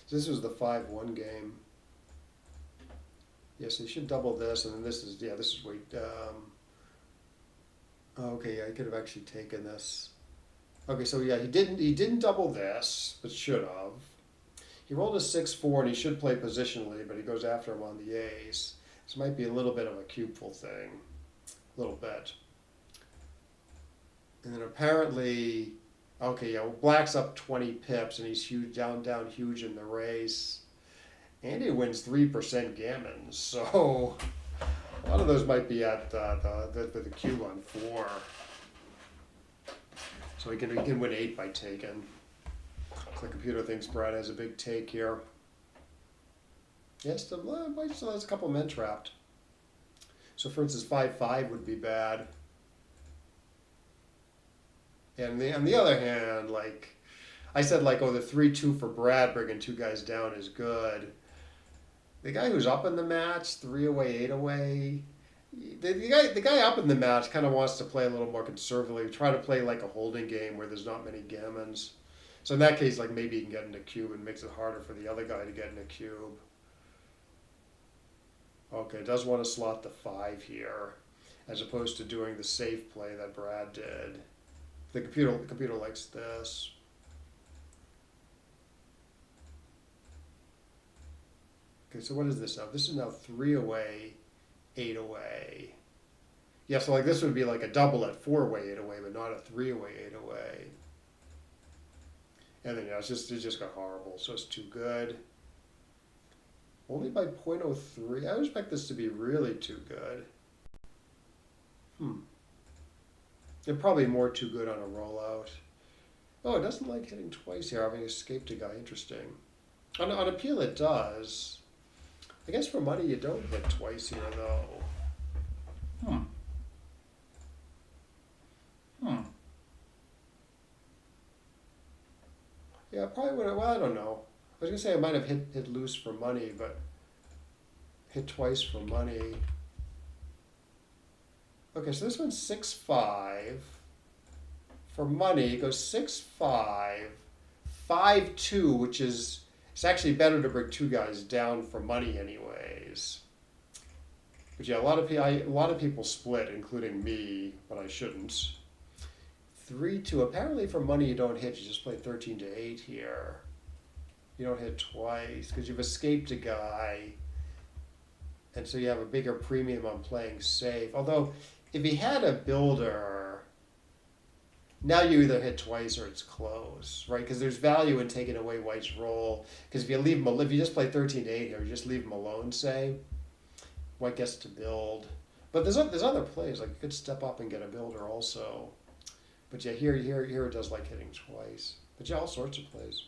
So this was the 5-1 game. Yes, you should double this, and then this is wait. Okay, yeah, I could have actually taken this. Okay, so yeah, he didn't double this, but should have. He rolled a 6-4, and he should play positionally, but he goes after him on the ace. This might be a little bit of a cubeful thing, a little bit. And then apparently, okay, yeah, well, Black's up 20 pips, and he's down huge in the race. And he wins 3% gammons, so a lot of those might be at the cube on 4. So he can win 8 by taking. The computer thinks Brad has a big take here. Yes, still has a couple men trapped. So for instance, 5-5 would be bad. And on the other hand, like I said, like, oh, the 3-2 for Brad bringing 2 guys down is good. The guy who's up in the match, 3 away, 8 away. The guy up in the match kind of wants to play a little more conservatively, try to play like a holding game where there's not many gammons. So in that case, like maybe he can get in a cube and makes it harder for the other guy to get in a cube. Okay, does want to slot the 5 here, as opposed to doing the safe play that Brad did. The computer likes this. Okay, so what is this now? This is now 3 away, 8 away. Yeah, so like this would be like a double at 4 away, 8 away, but not a 3 away, 8 away. And then yeah, it just got horrible. So it's too good. Only by 0.03. I would expect this to be really too good. And probably more too good on a rollout. Oh, it doesn't like hitting twice here, having escaped a guy. Interesting. On appeal, it does. I guess for money, you don't hit twice here, though. Hmm. Hmm. Yeah, I probably would have. Well, I don't know. I was gonna say I might have hit loose for money, but hit twice for money. Okay, so this one's 6-5. For money, it goes 6-5, 5-2, which is it's actually better to bring two guys down for money, anyways. But yeah, a lot of people split, including me, but I shouldn't. 3-2. Apparently, for money, you don't hit. You just play 13-8 here. You don't hit twice because you've escaped a guy, and so you have a bigger premium on playing safe. Although, if he had a builder, now you either hit twice or it's close, right? Because there's value in taking away White's roll. Because if you just play 13-8 here, you just leave him alone, say, White gets to build. But there's other plays, like you could step up and get a builder also. But yeah, here it does like hitting twice. But yeah, all sorts of plays.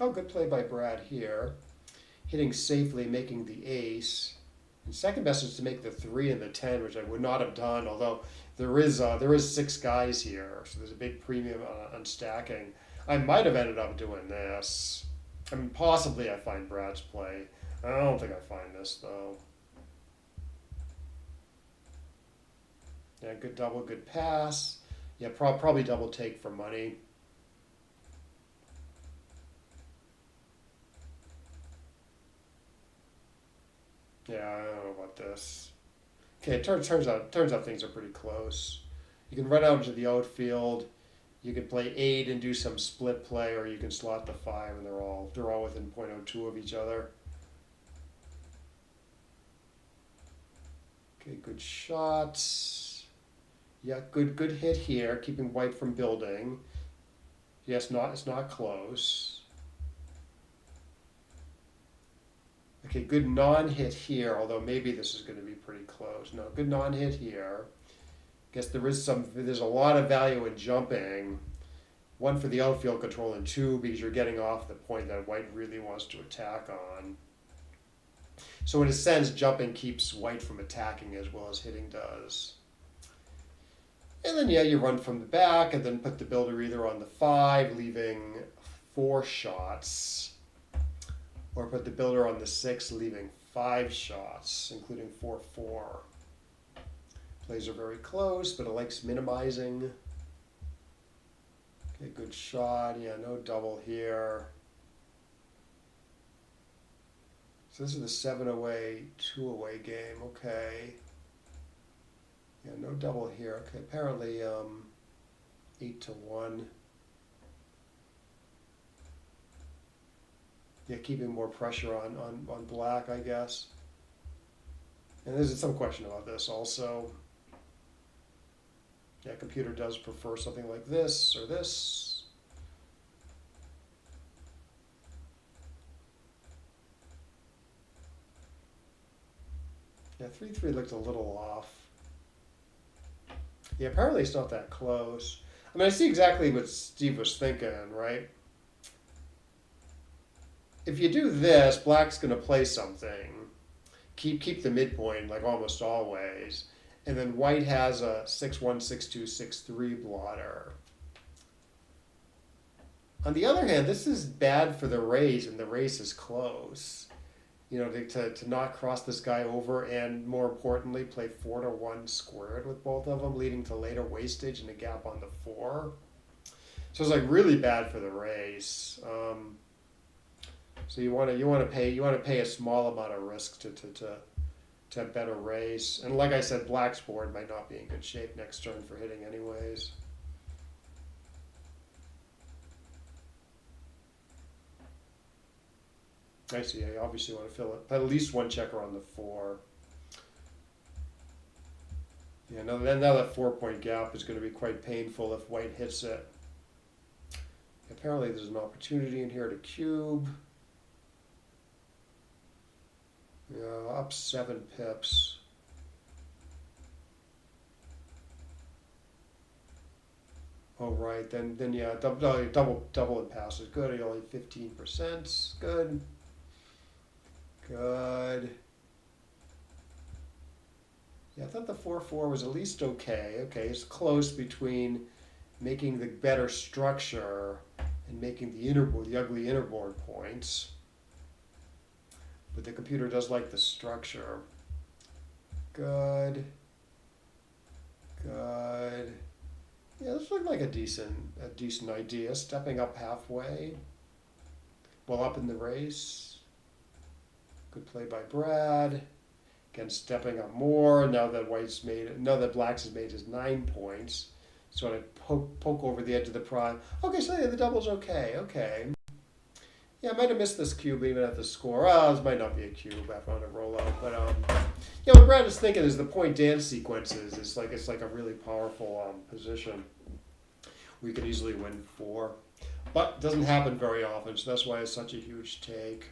Oh, good play by Brad here. Hitting safely, making the ace. And second best is to make the 3 and the 10, which I would not have done, although there is 6 guys here, so there's a big premium on stacking. I might have ended up doing this. I mean, possibly I find Brad's play. I don't think I find this, though. Yeah, good double, good pass. Yeah, probably double take for money. Yeah, I don't know about this. Okay, it turns out things are pretty close. You can run out into the outfield. You can play 8 and do some split play, or you can slot the 5, and they're all within 0.02 of each other. Okay, good shots. Yeah, good hit here, keeping White from building. Yes, it's not close. Okay, good non-hit here, although maybe this is going to be pretty close. No, good non-hit here. Guess there's a lot of value in jumping. 1 for the outfield control, and 2 because you're getting off the point that White really wants to attack on. So in a sense, jumping keeps White from attacking as well as hitting does. And then yeah, you run from the back and then put the builder either on the 5, leaving 4 shots. Or put the builder on the 6, leaving 5 shots, including 4-4. Plays are very close, but it likes minimizing. Okay, good shot. Yeah, no double here. So this is the 7 away, 2 away game. Okay. Yeah, no double here. Okay, apparently 8-1. Yeah, keeping more pressure on black, I guess. And there's some question about this also. Yeah, computer does prefer something like this or this. Yeah, 3-3 looked a little off. Yeah, apparently it's not that close. I mean, I see exactly what Steve was thinking, right? If you do this, black's going to play something. Keep the midpoint, like almost always. And then white has a 6-1, 6-2, 6-3 blotter. On the other hand, this is bad for the race, and the race is close. You know, to not cross this guy over, and more importantly, play 4-1 squared with both of them, leading to later wastage and a gap on the 4. So it's like really bad for the race. So you want to pay a small amount of risk to have better race. And like I said, black's board might not be in good shape next turn for hitting anyways. I see. I obviously want to fill it. Put at least 1 checker on the 4. Yeah, now that 4 point gap is going to be quite painful if white hits it. Apparently there's an opportunity in here to cube. Yeah, up 7 pips. Oh right, then yeah, double it passes. Good, only 15%. Good. Good. Yeah, I thought the 4-4 was at least okay. Okay, it's close between making the better structure and making the ugly innerboard points. But the computer does like the structure. Good. Good. Yeah, this looked like a decent idea. Stepping up halfway. Well up in the race. Good play by Brad. Again, stepping up more. Now that Blacks has made his 9 points. So I poke over the edge of the prime. Okay, so yeah, the double's okay. Okay. Yeah, I might have missed this cube even at the score. Oh, this might not be a cube after on a rollout, but yeah, what Brad is thinking is the point dance sequences. It's like a really powerful position. We could easily win 4, but it doesn't happen very often, so that's why it's such a huge take.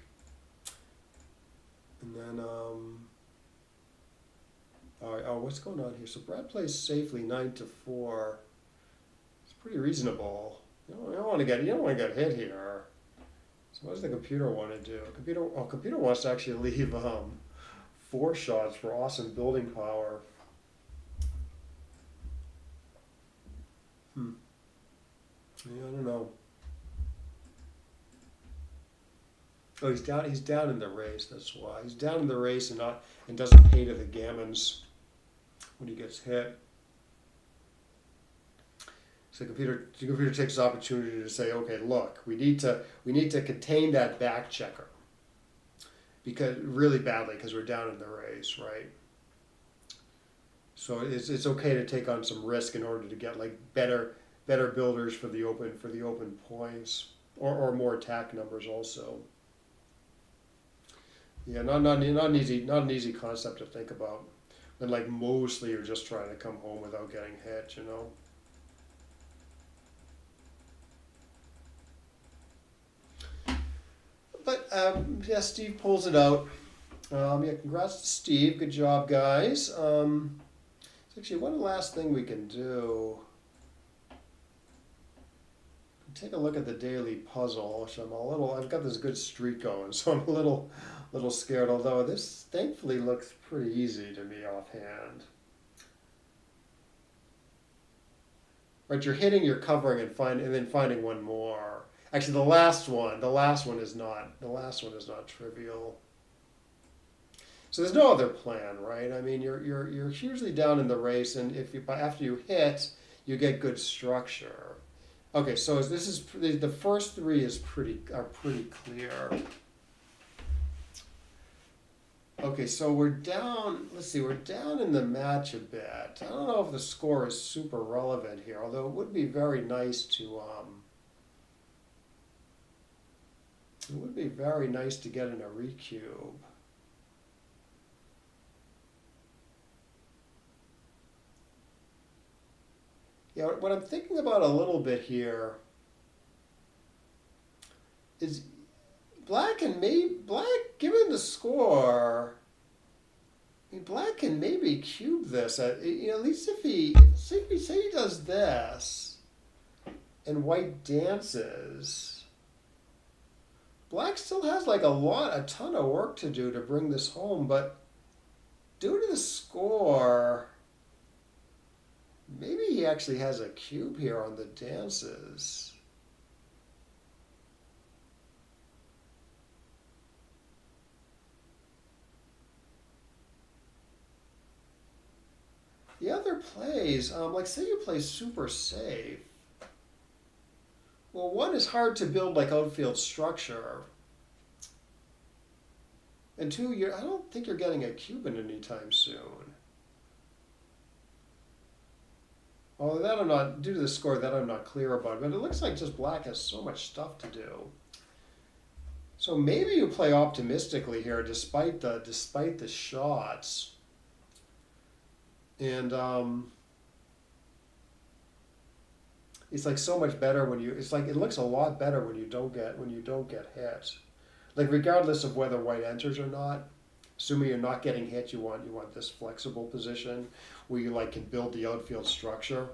And then what's going on here? So Brad plays safely 9-4. It's pretty reasonable. You don't want to get hit here. So what does the computer want to do? Computer wants to actually leave 4 shots for awesome building power. Yeah, I don't know. Oh, he's down. He's down in the race. That's why he's down in the race and doesn't pay to the gammons when he gets hit. So the computer takes the opportunity to say, okay, look, we need to contain that back checker because really badly because we're down in the race, right? So it's okay to take on some risk in order to get like better builders for the open points or more attack numbers also. Yeah, not an easy concept to think about. And like mostly you're just trying to come home without getting hit, you know. But yeah, Steve pulls it out. Yeah, congrats to Steve. Good job, guys. Actually, one last thing we can do. Take a look at the daily puzzle. So I've got this good streak going, so I'm a little scared. Although this thankfully looks pretty easy to me offhand. Right, you're hitting, you're covering, and then finding one more. Actually, the last one is not trivial. So there's no other plan, right? I mean, you're hugely down in the race, and after you hit, you get good structure. Okay, so this is the first 3 are pretty clear. Okay, so we're down. Let's see, we're down in the match a bit. I don't know if the score is super relevant here, although it would be very nice to get in a recube. Yeah, what I'm thinking about a little bit here is Black, given the score, I mean, Black can maybe cube this. At least if he say he does this, and White dances, Black still has like a ton of work to do to bring this home. But due to the score, maybe he actually has a cube here on the dances. The other plays, like say you play super safe. Well, 1 is hard to build like outfield structure. And 2, I don't think you're getting a Cuban anytime soon. Although that I'm not, due to the score, that I'm not clear about. But it looks like just Black has so much stuff to do. So maybe you play optimistically here, despite the shots. And it's like so much better when you. It's like it looks a lot better when you don't get hit. Like regardless of whether white enters or not, assuming you're not getting hit, you want this flexible position where you like can build the outfield structure.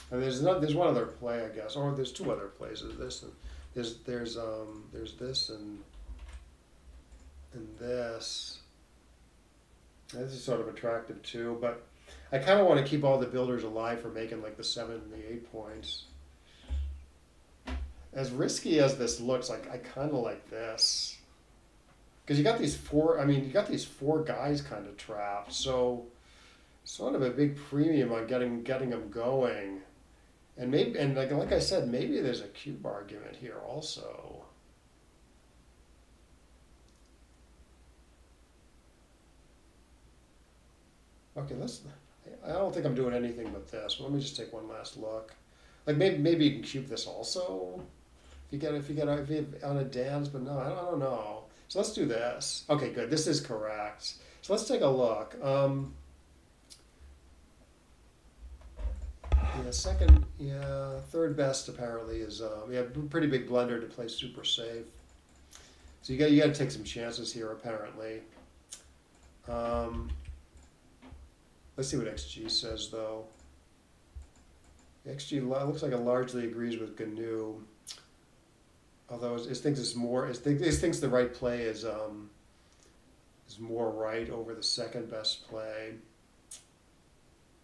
And there's one other play I guess, or there's two other plays. There's this and there's this and this. This is sort of attractive too, but I kind of want to keep all the builders alive for making like the 7 and the 8 points. As risky as this looks, like I kind of like this because you got these four. I mean, you got these four guys kind of trapped, so sort of a big premium on getting them going. And maybe, and like I said, maybe there's a cube argument here also. Okay, let's. I don't think I'm doing anything but this. But let me just take one last look. Like maybe you can cube this also. If you on a dance, but no, I don't know. So let's do this. Okay, good. This is correct. So let's take a look. Third best apparently is pretty big blunder to play super safe. So you got to take some chances here apparently. Let's see what XG says though. XG looks like it largely agrees with GNU, although it thinks it's more. It thinks the right play is more right over the second best play.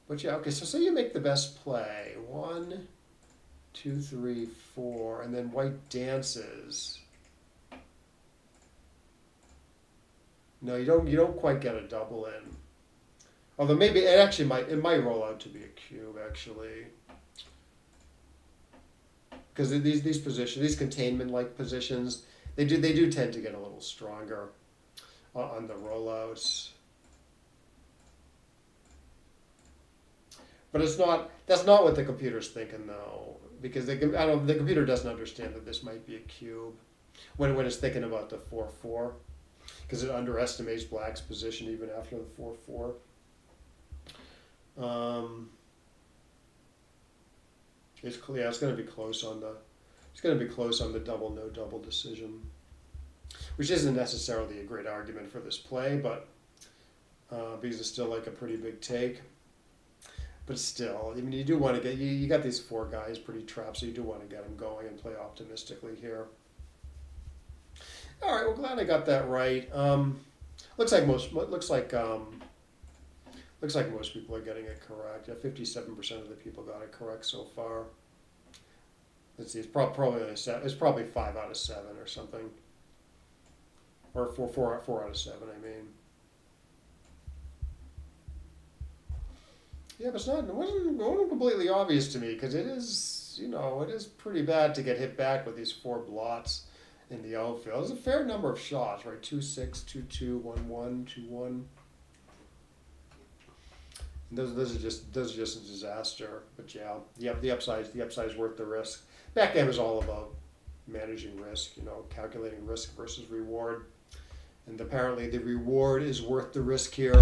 But yeah, okay. So you make the best play 1, 2, 3, 4, and then white dances. No, you don't quite get a double in. Although maybe it might roll out to be a cube actually, because these positions, these containment like positions, they do tend to get a little stronger on the rollouts. But that's not what the computer's thinking though, because the computer doesn't understand that this might be a cube when it's thinking about the 4-4, because it underestimates black's position even after the 4-4. It's clear. It's going to be close on the double no double decision, which isn't necessarily a great argument for this play, but because it's still like a pretty big take. But still, I mean, you do want to get you got these four guys pretty trapped, so you do want to get them going and play optimistically here. All right, well, glad I got that right. Looks like most people are getting it correct. 57% of the people got it correct so far. Let's see, it's probably only it's probably 5 out of 7 or something, or four out of 7. I mean, yeah, but it wasn't completely obvious to me because it is pretty bad to get hit back with these 4 blots in the outfield. There's a fair number of shots, right? 2-6, 2-2, 1-1, 2-1. Those are just a disaster. But yeah, the upside's worth the risk. Backgammon is all about managing risk, calculating risk versus reward, and apparently the reward is worth the risk here.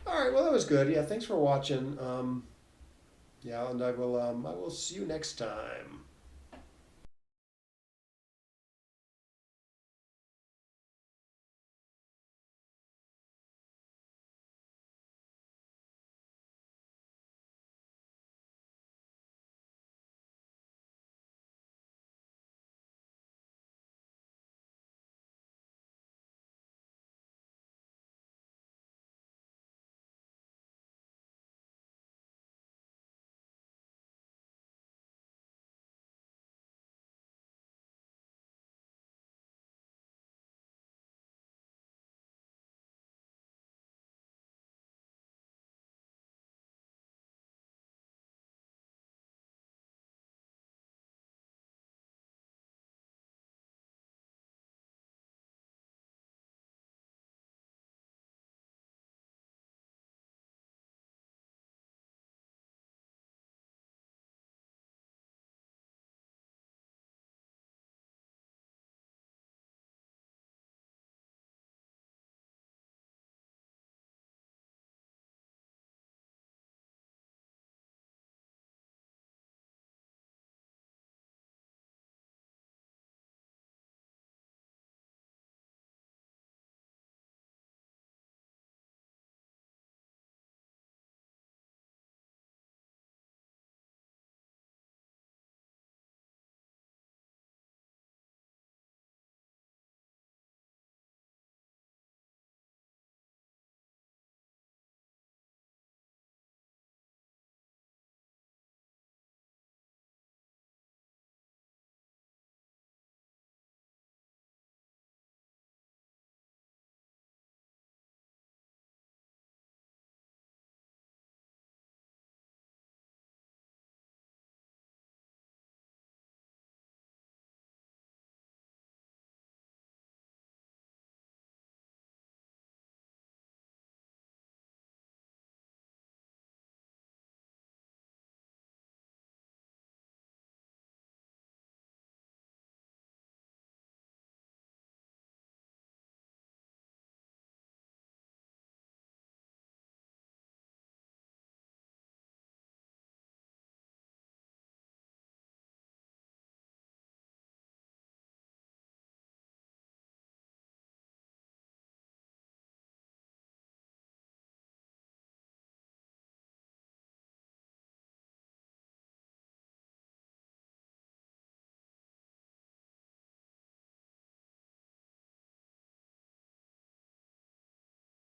All right, well that was good. Yeah, thanks for watching. And I will see you next time.